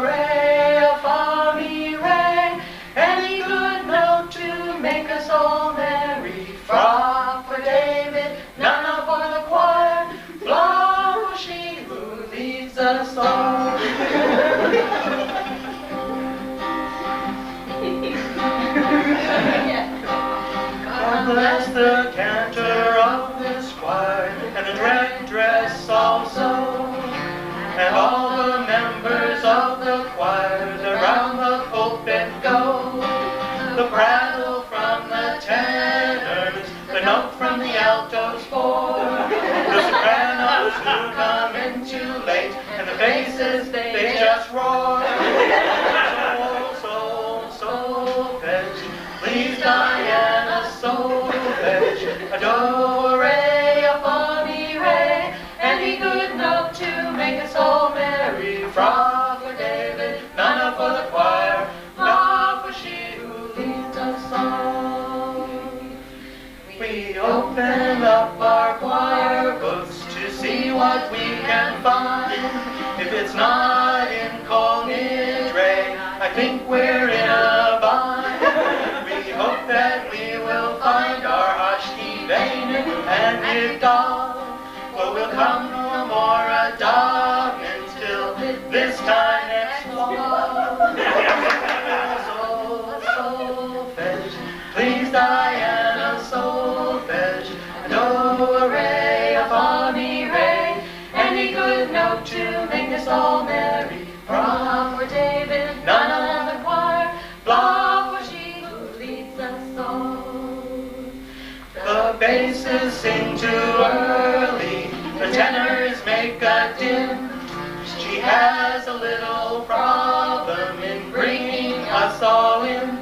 re, a fa, mi, re. Any good note to make us all merry. Fra for David, nana for the choir. Blah for she who leads us all. God bless the cantor of this choir, and the directress also, and all the members of the choirs around the pulpit go. The prattle from the tenors, the note from the altos four, the sopranos who come in too late, and the basses, they just roar. Solfege, please Diana, solfege. A do, re, a fa, mi, re. Any good note to make us all merry. Fra for David, nana for the choir. La for she who leads us all. We open up our choir books to see what we can find. If it's not in Kol Nidre, I think we're in a bind. We hope that we will find our Ashki, Veinu, and Yigdal. But we'll come no more a davening till this time next fall. Solfege, please Diana, solfege. A do, re, a fa, mi, re. Any good note to make us all merry. Fra for David, nana for the choir. Blah for she who leads us all. The basses sing too early, the tenors make a din. She has a little problem in bringing us all in.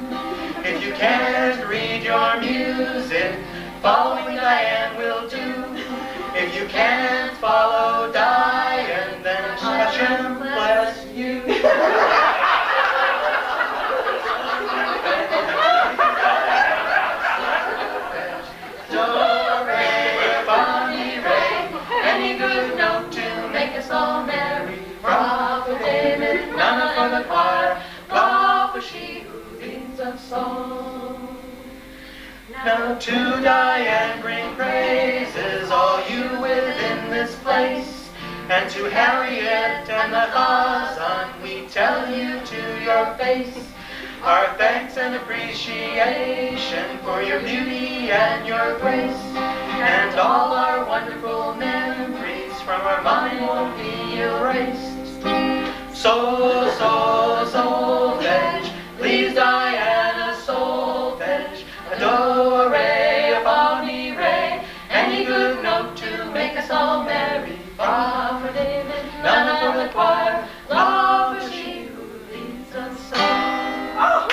If you can't read your music, following Diane will do. If you can't follow Diane, then Hashem bless you. Do, re, fa, mi, re. Any good note to make us all merry. Fra for David, nana for the choir. Blah for she who leads us all. Now to Diane bring praises, all you within this place. And to Harriet and the Chazan, we tell you to your face our thanks and appreciation for your beauty and your grace. And all our wonderful memories from our mind won't be erased. Solfege, please Diana, solfege. A do, re, a fa, mi, re. Any good note to make us all merry. Fa for David, nana for the choir. La for she who leads us all.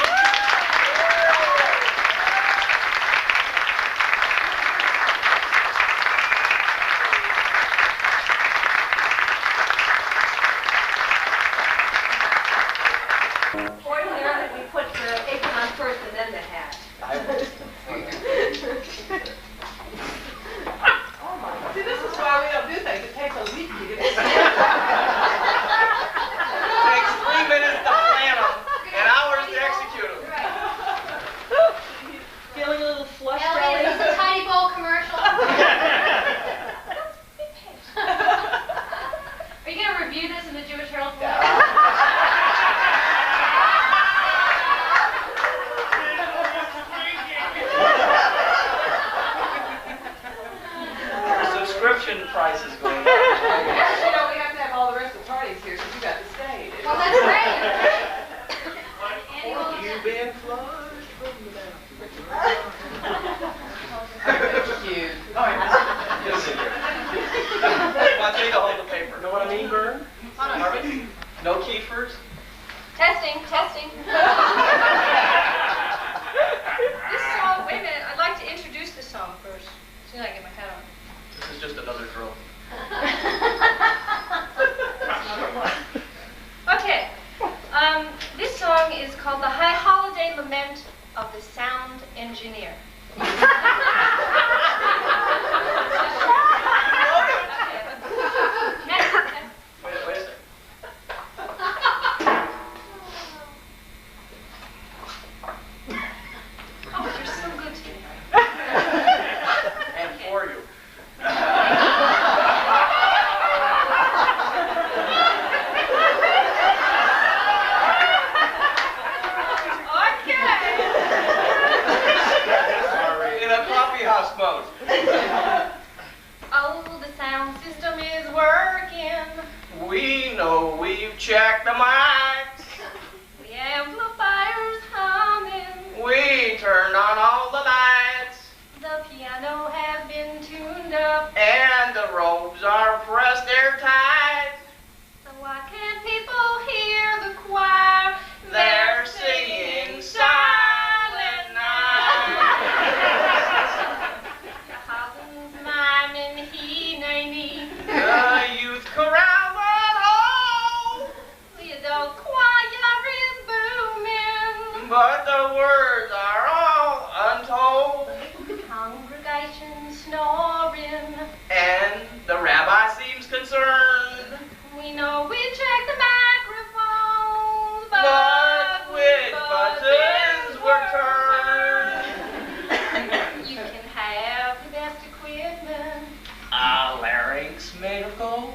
Ordinarily, we put the apron on first and then the hat. See, this is why we don't do things. It takes a week to get it. It takes 3 minutes to plan them and hours to execute them. Feeling a little flushed, Ellie, is this a tiny bowl commercial? Are you going to review this in the Jewish Herald? Subscription prices going up. Yes, you know, we have to have all the rest of the parties here because you got the stage. Well, that's great. You've been flushed from the Cute. I'll tell you to hold the paper. Know what I mean, Vern? Harvey? No Kiefers? Testing. This song, wait a minute, I'd like to introduce the song first. As soon as I get my hat on. This is just another drill. Okay. This song is called The High Holiday Lament of the Sound Engineer. mode. Oh, the sound system is working. We know we've checked the mics. The amplifier's humming. We turned on all the lights. The piano has been tuned up. And the robes are pressed airtight. So why can't people hear the choir? They're singing Silent Night. The husband's miming he-nay-nee. The youth chorale at home. The adult choir is booming. But the words are all untold. Congregation snoring. And the rabbi seems concerned. We know we checked the microphones, But which buttons were turned? you can have the best equipment, A larynx made of gold,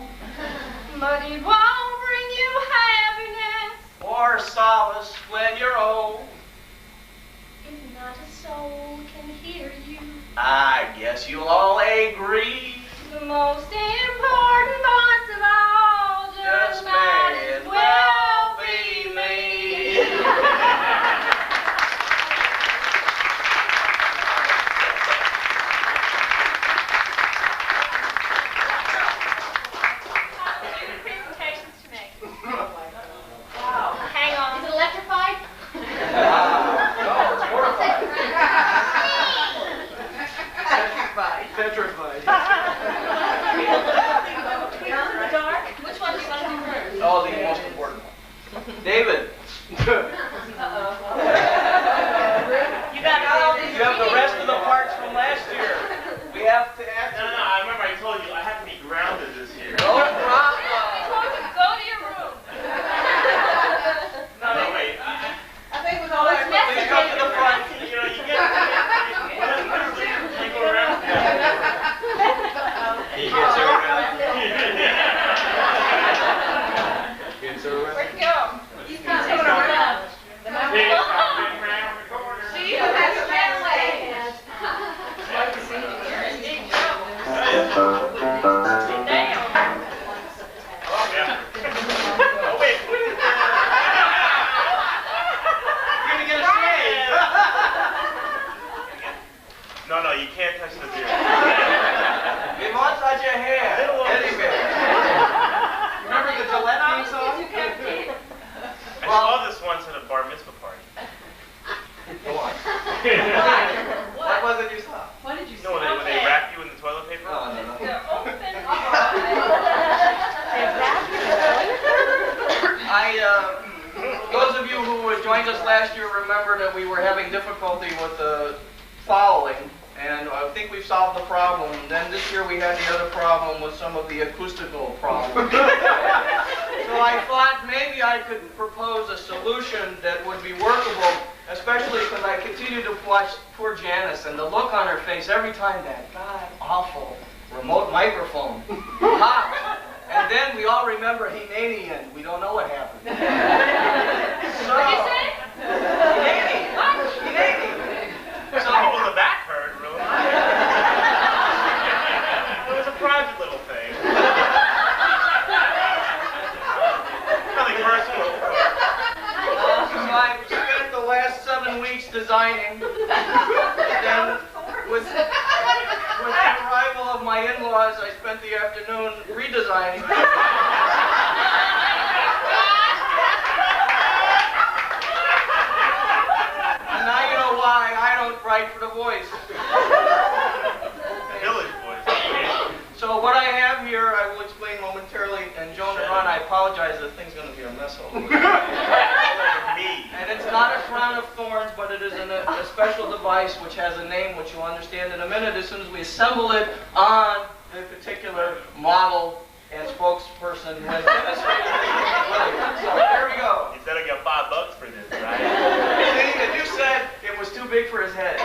but it won't bring you happiness. or solace when you're old. If not a soul can hear you, I guess you'll all agree. the most important parts of all just might as well be me. Presentations to make. Wow. Hang on. Is it electrified? No, it's mortified. Petrified. Which one do you want to do first? Oh, the most important one. David. You got all these. You have the rest of the parts from last year. We have to add to No, I remember I told you I have to be grounded this year. No problem. Go to your room. No, wait. I think with all It's that. messy. Please come to the front. You know, you get you go around. He gets her around. Gets her around. Where'd he go? He's coming around. He's coming around the corner. See, you have to get away. Oh, wait. You're gonna get a shave. No, you can't touch the beard. We won't touch your hair. Anyway. Remember the Gillette theme song? I saw this once at a bar mitzvah party. Go on. What was it you saw? What did you No, when they wrap you in the toilet paper? No. Those of you who joined us last year remember that we were having difficulty with the following, and I think we've solved the problem. Then this year we had the other problem with some of the acoustical problems. So I thought maybe I could propose a solution that would be workable, especially because I continue to watch poor Janice and the look on her face every time that god-awful remote microphone popped. And then we all remember Hineni, and we don't know what happened. So, What'd you say? Hineni. Hineni. So, People in the back heard, really. It was a private little thing. Nothing personal. So I spent the last 7 weeks designing. Then, with the arrival of my in-laws, I spent the afternoon redesigning. And now you know why I don't write for the Voice. Village Voice. So what I have here, I will explain momentarily. And Joan and Ron, I apologize. The thing's going to be a mess over here. And it's not a crown of thorns, but it is a special device which has a name, which you'll understand in a minute as soon as we assemble it on the particular model and spokesperson who has demonstrated it. So here we go. You said I got $5 for this, right? See, and you said it was too big for his head.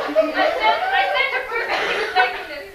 I said to Bruce he was taking this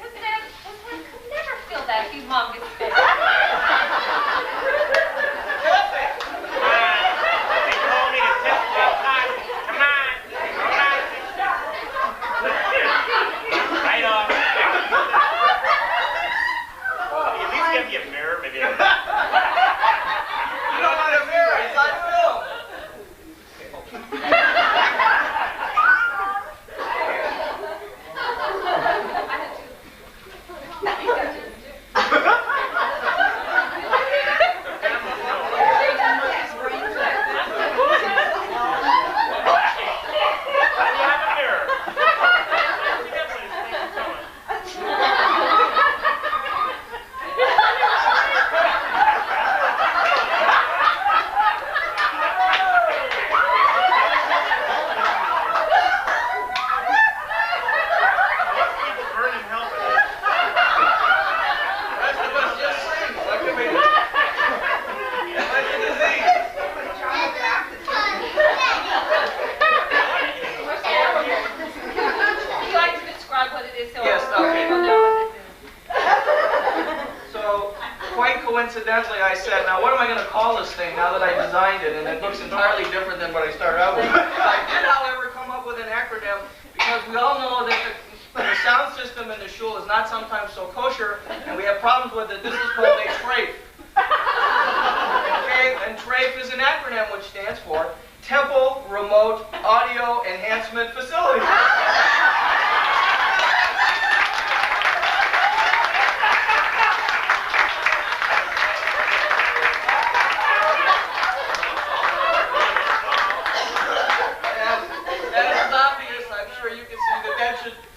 it so Yes, okay. people know what this is. So, quite coincidentally, I said, now what am I going to call this thing now that I designed it? And it looks entirely different than what I started out with. I did, however, come up with an acronym because we all know that the sound system in the shul is not sometimes so kosher, and we have problems with it. This is called a TRAFE. Okay, and TRAFE is an acronym which stands for Temple Remote Audio Enhancement Facility.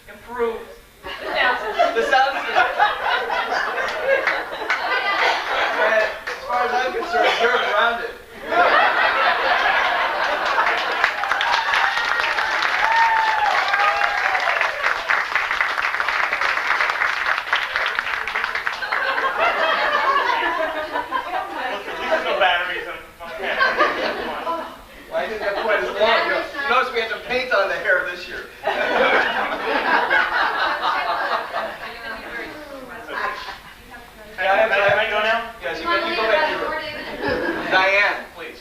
Improve the sound system. And as far as I'm concerned, you're grounded. There's no batteries on the Well, I didn't have quite as long. You notice we had to paint on the hair this year. Can I go now? Yes, you can go back to your Diane, please.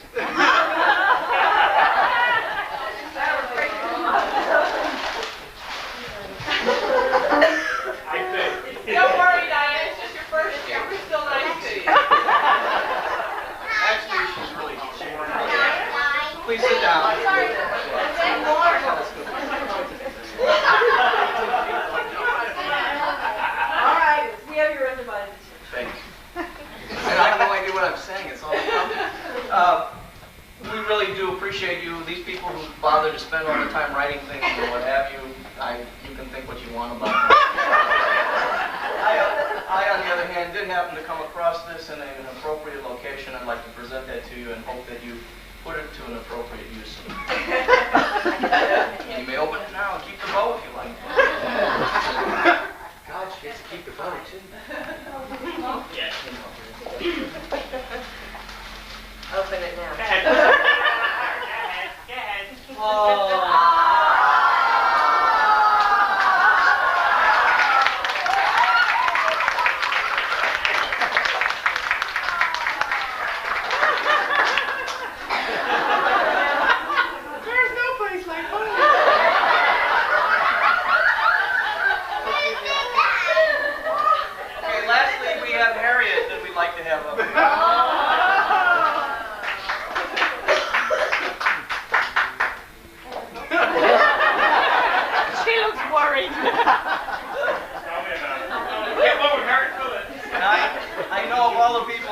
Don't worry, Diane. It's just your first year. We're still nice to you. Actually, she's really Please sit down. All right, we have your undivided attention. Thanks. And I have no idea what I'm saying. It's all we really do appreciate you. These people who bother to spend all the time writing things and what have you, you can think what you want about them. I, on the other hand, did happen to come across this in an appropriate location. I'd like to present that to you and hope that you put it to an appropriate use. And you may open it now and keep the bow if you like. God, she gets to keep the bow too. Yes. Open it now. Go ahead. Go ahead. Oh.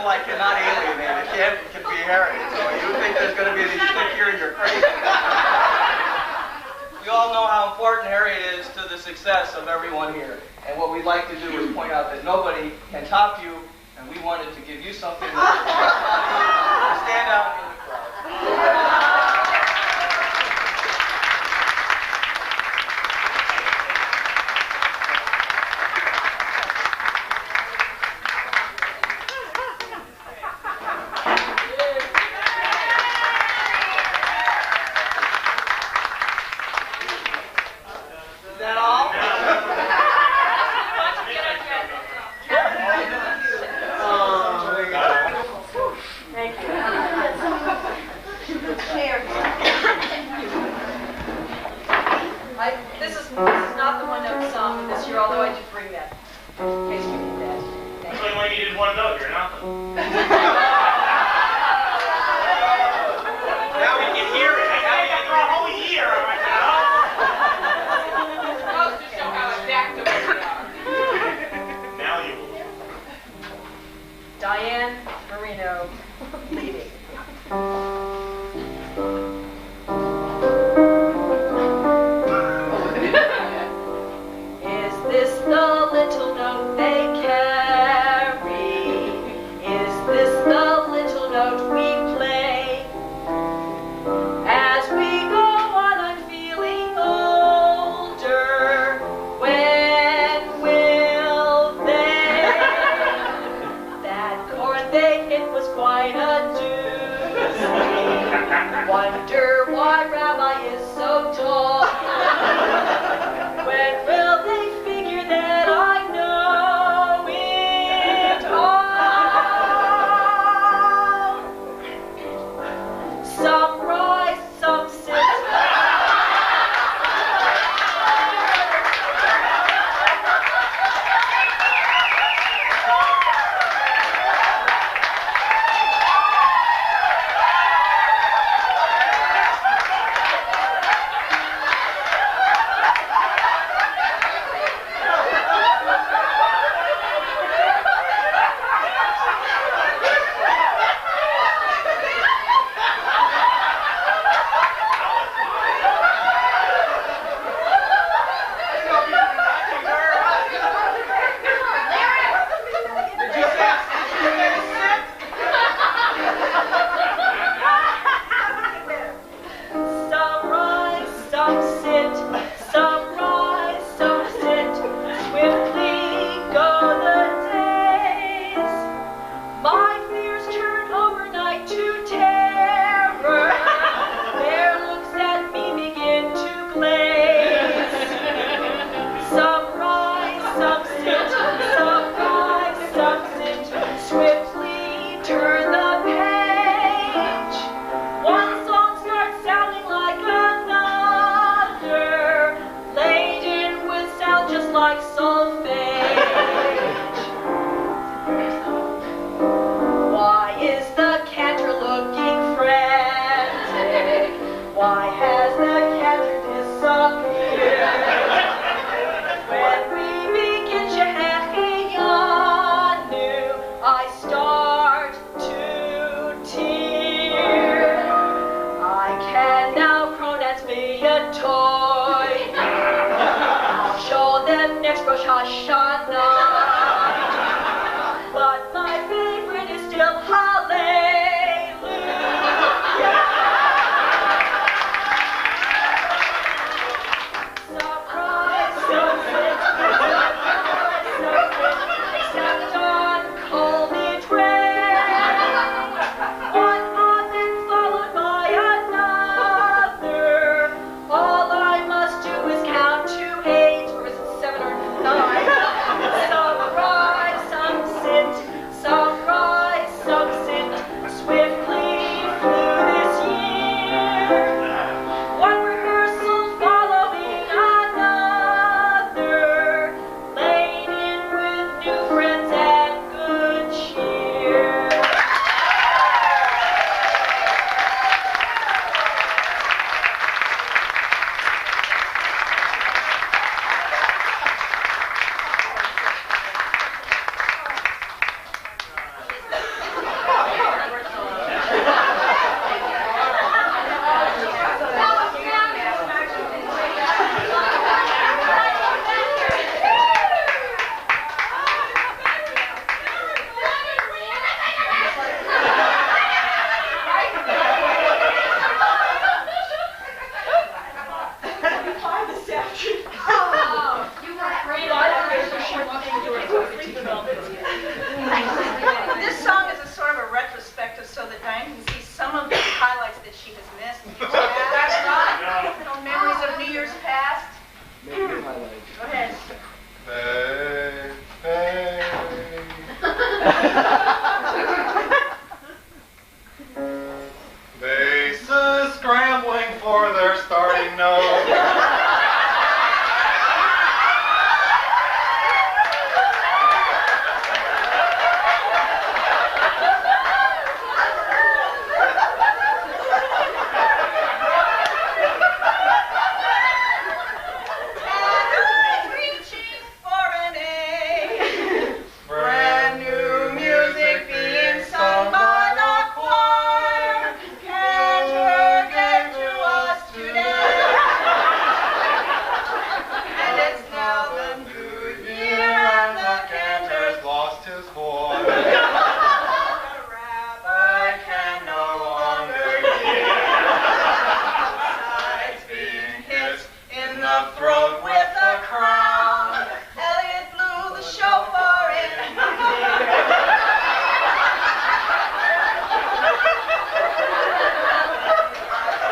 I cannot alienate. It can be Harry. So you think there's going to be any stick here and you're crazy. We all know how important Harriet is to the success of everyone here. And what we'd like to do is point out that nobody can top you, and we wanted to give you something to stand out in the crowd. This is not the one-note song this year, although I did bring that in case we need that. That's only when you did one note, you're nothing. Now we can hear it. Now we can for a whole year. Goes to show how adaptable we are. Now you will. Diane Marino leading. Is this the little note they carry? Is this the little note we play? As we go on, I'm feeling older. When will they? That chord they hit was quite a doozy. Wonder why Rabbi is so tall. When will they figure solfege. Why is the cantor looking frantic? Why has the cantor disappeared? When we begin Shehecheyanu, I start to tear. I can now pronouns via toy. I'll show them next Rosh Hashanah. But my favorite is still Hallelujah. Surprise, sunset, Sept on cold dread. One odd then followed by another. All I must do is count to 8, or is it 7 or 9? Surprise, sunset, surprise, sunset, swiftly flew this year. One rehearsal following another, laden with new friends and good cheer. This song is a sort of a retrospective so that Diane can see some of the highlights that she has missed. That's right. Little memories of New Year's past. Make your highlight. Go ahead. Bases scrambling for their starting note. Reaching for an A. Brand new music being sung by the choir. Cantor gave to us today. And it's now the new year and the cantor's Lost his voice. the rabbi can no longer hear. Besides being hit in the throat with a crown, Elliot blew the shofar in.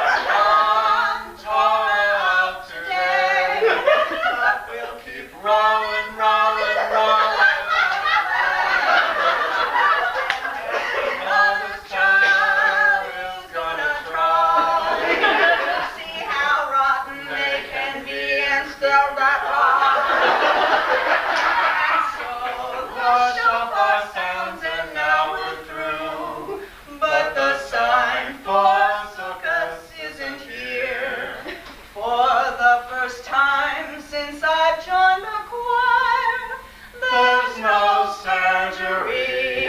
One Torah out today, but we'll keep rolling, rolling, rolling. All this child is gonna try to see how rotten they can be and still rabbi. And so the shofar sounds and now we're through, but the sign for circus isn't here. For the first time since I've joined the choir, there's no surgery.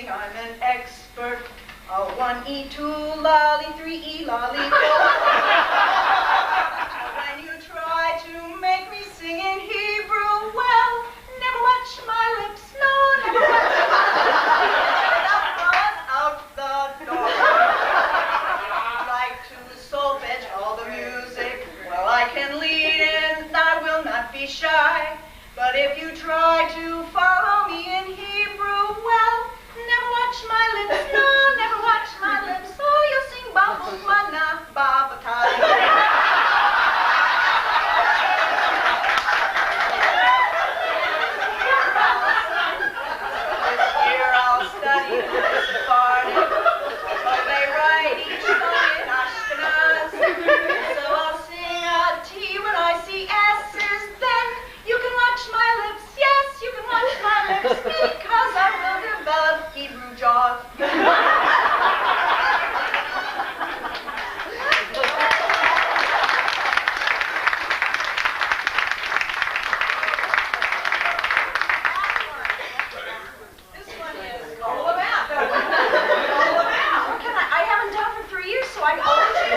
counting, I'm an expert. 1E, 2, lolly, 3E, lollipop. When you try to make me sing in Hebrew, well, never watch my lips, no, never watch my lips. Out the door. Like to solfege all the music, well, I can lead and I will not be shy. But if you try to follow me in Hebrew, well, never watch my lips, no, never watch my lips. Oh, you'll sing Babu Mana Babatai. This year I'll study Sephardic, but they write each song in Ashkenaz. So I'll sing a T when I see S's, then you can watch my lips, yes, you can watch my lips, because I will develop Hebrew jaws. This one is all about. I haven't done for 3 years, so I owe you.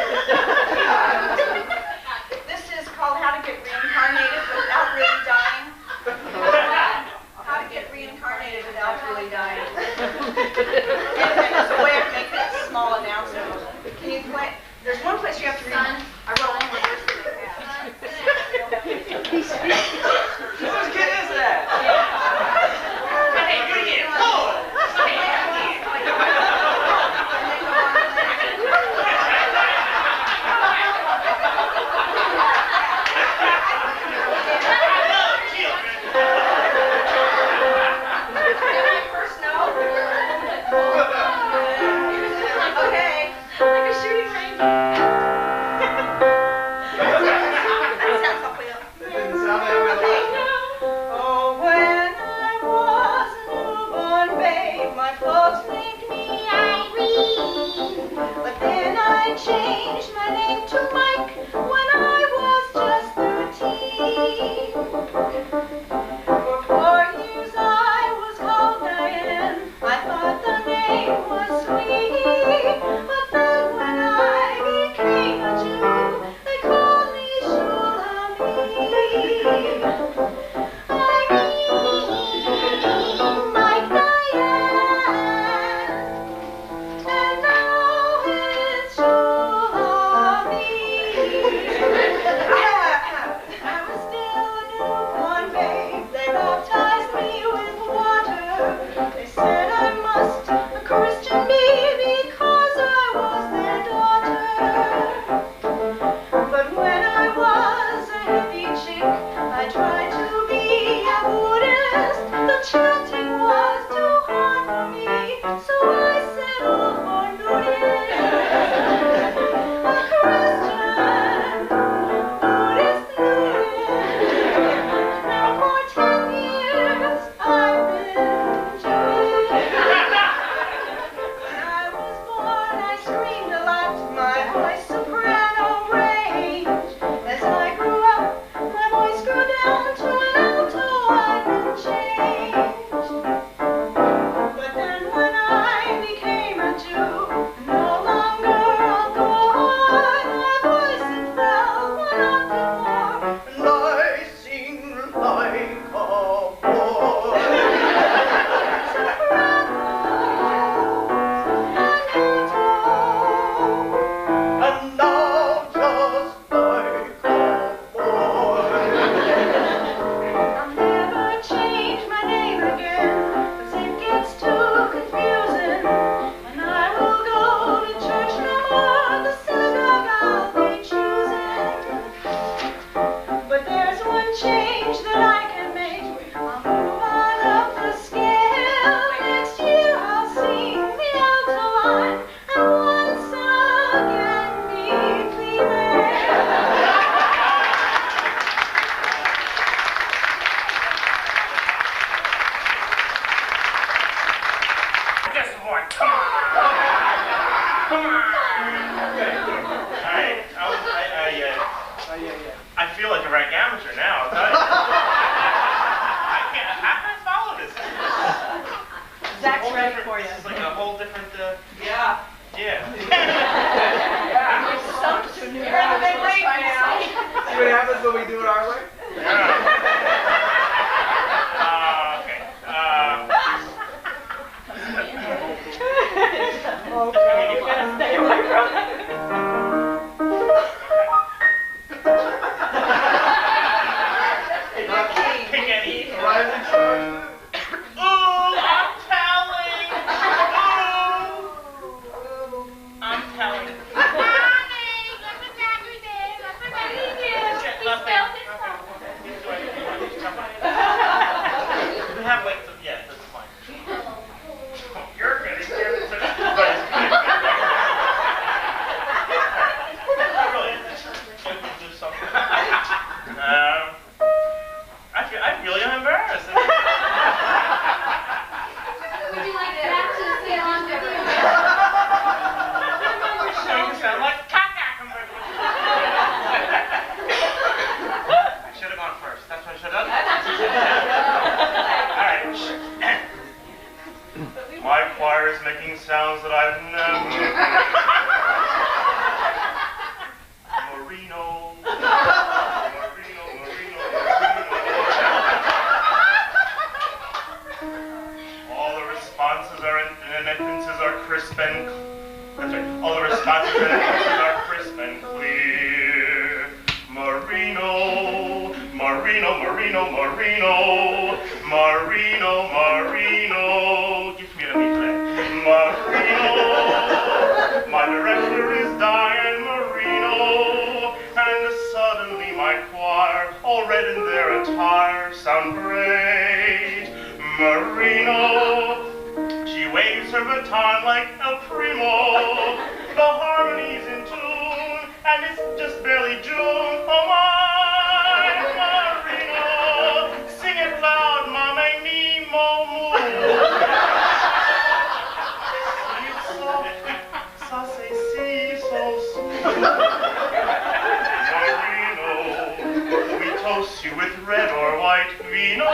This is called How to Get Reincarnated Without Really Dying. How to get reincarnated without really dying. And there's a way of making a small announcement. Can you play? There's one place you have to read. I wrote one verse. Whose kid is that? Hey, bring it. Okay, like a shooting range. That sounds awfully up. Okay. Oh, when I was a newborn babe, my folks named me Irene. But then I changed my name to Mike when I was just 13. For 4 years I was called Diane. I thought the name was sweet, but then when I became a Jew, they called me Shulamit. Like Diane, and now it's Shulamit. I was still a newborn babe. They baptized me with water. They said I must a Christian be because I was their daughter. But when I was a hippie chick, I tried to be a Buddhist. The chanting was too hard for me, so I settled for nudist. A Christian, Buddhist nudist. Now for 10 years I've been Jewish. When I was born, I screamed a lot, my voice soprano range. As I grew up, my voice grew down to an alto, I've been changed. But then when I became a Jew, no longer a boy, my voice it fell 1 octave more, and I sing like a boy. And now just like a boy. I'll never change my name again, 'cause it gets too confusing. And I will go to church no more, the synagogue I'll be choosing. But there's one change that I can make. I'll move on up the scale. Next year I'll sing the alto line, and once again be female. Just one. Come on. Come on. Okay. All right. I feel like a rank amateur now. I'll tell you. How can I follow this? Zach's ready for you. It's like a whole different, Yeah. yeah. You're in a big league now. See what happens when we do it our way? Okay. Okay, you gotta stay away from it. Pick any. Rising sun. Ooh, I'm telling. Ooh. I'm telling. We have like some, yeah, that's fine. You're good. You're good. Really, do something. I really am embarrassed. Would you like Zach to sit on with you? You sound like caca. I should have gone first. That's what I should have done. Alright. My choir is making sounds that I've never. Marino. All the responses are and entrances are crisp and. That's right. All the responses and entrances are crisp and clear. Marino. Give me a meat. Marino. My director is Diane Marino. And suddenly my choir, all red in their attire, sound great. Marino. She waves her baton like El Primo. The harmony's in tune, and it's just barely June. Oh my, Marino. Sing it loud, mama, me, mo, moo. Sing it soft, sa, say, si, so, smooth. Marino, we toast you with red or white vino.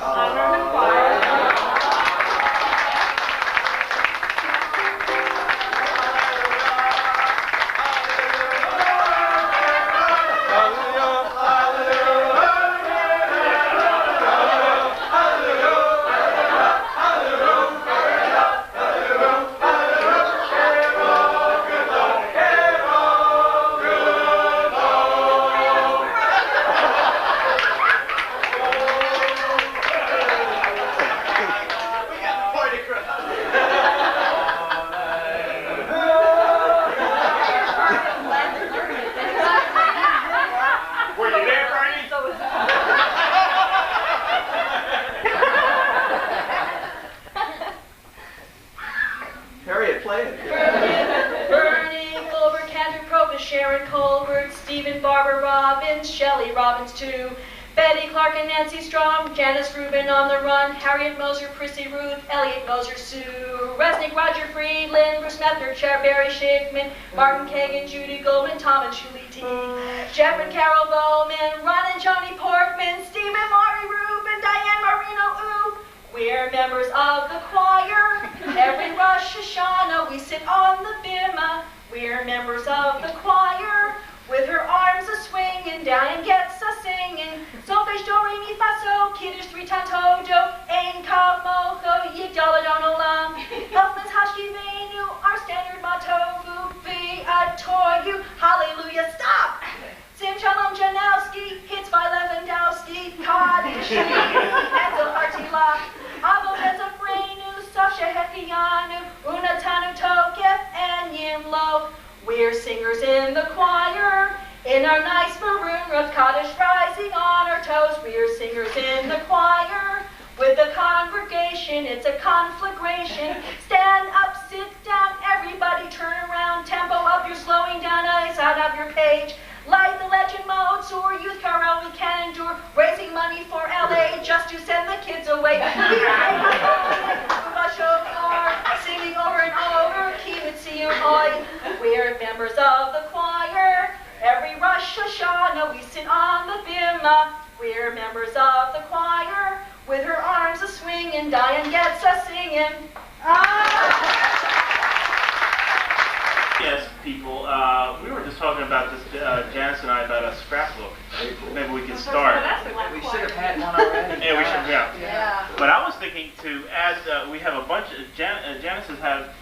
Honor the choir. play it. Burning over Cantor Provis, Sharon Colbert, Stephen Barber Robbins, Shelley Robbins too. Betty Clark and Nancy Strom, Janice Rubin on the Run, Harriet Moser, Prissy Ruth, Elliot Moser, Sue, Resnick, Roger Friedland, Bruce Methner, Chair Barry Schickman, Martin Kagan, Judy Goldman, Tom and Julie T, Jeff and Carol Bowman, Ron and Johnny Portman, Steve and Maury Rubin, Diane Marino, ooh. We're members of the choir. Every Rosh Hashanah we sit on the bimah. We're members of the choir. With her arms a-swinging, Diane gets a-singing. Solfege, do, re, mi, fa, so, kiddush, 3 times hojo, ein kamocho, yigdal adon olam. Elfman's hashivenu, our standard matovu, v'atoyu, hallelujah, stop! Sim Shalom Janowski, hits by Lewandowski, Kaddish, Enzo Hartila, Avo Bezafrenu, Sasha Hekianu, Unatanu Tokef, and Yimlo. We're singers in the choir, in our nice maroon robes, Kaddish rising on our toes. We're singers in the choir, with the congregation, it's a conflagration. Stand up, sit down, everybody turn around. Tempo up, you're slowing down, eyes out of your page. Light the legend mode, or youth carol we can endure. Raising money for LA just to send the kids away. Singing over and over, we're members of the choir. Every Rosh Hashanah we sit on the bimah. We're members of the choir. With her arms a-swinging, Diane gets us singing. Yes, people, we were just talking about this, Janice and I, about a scrapbook. Maybe we could start. We should have had one already. Yeah, we should, yeah. But I was thinking to add, we have a bunch of, Janice's have,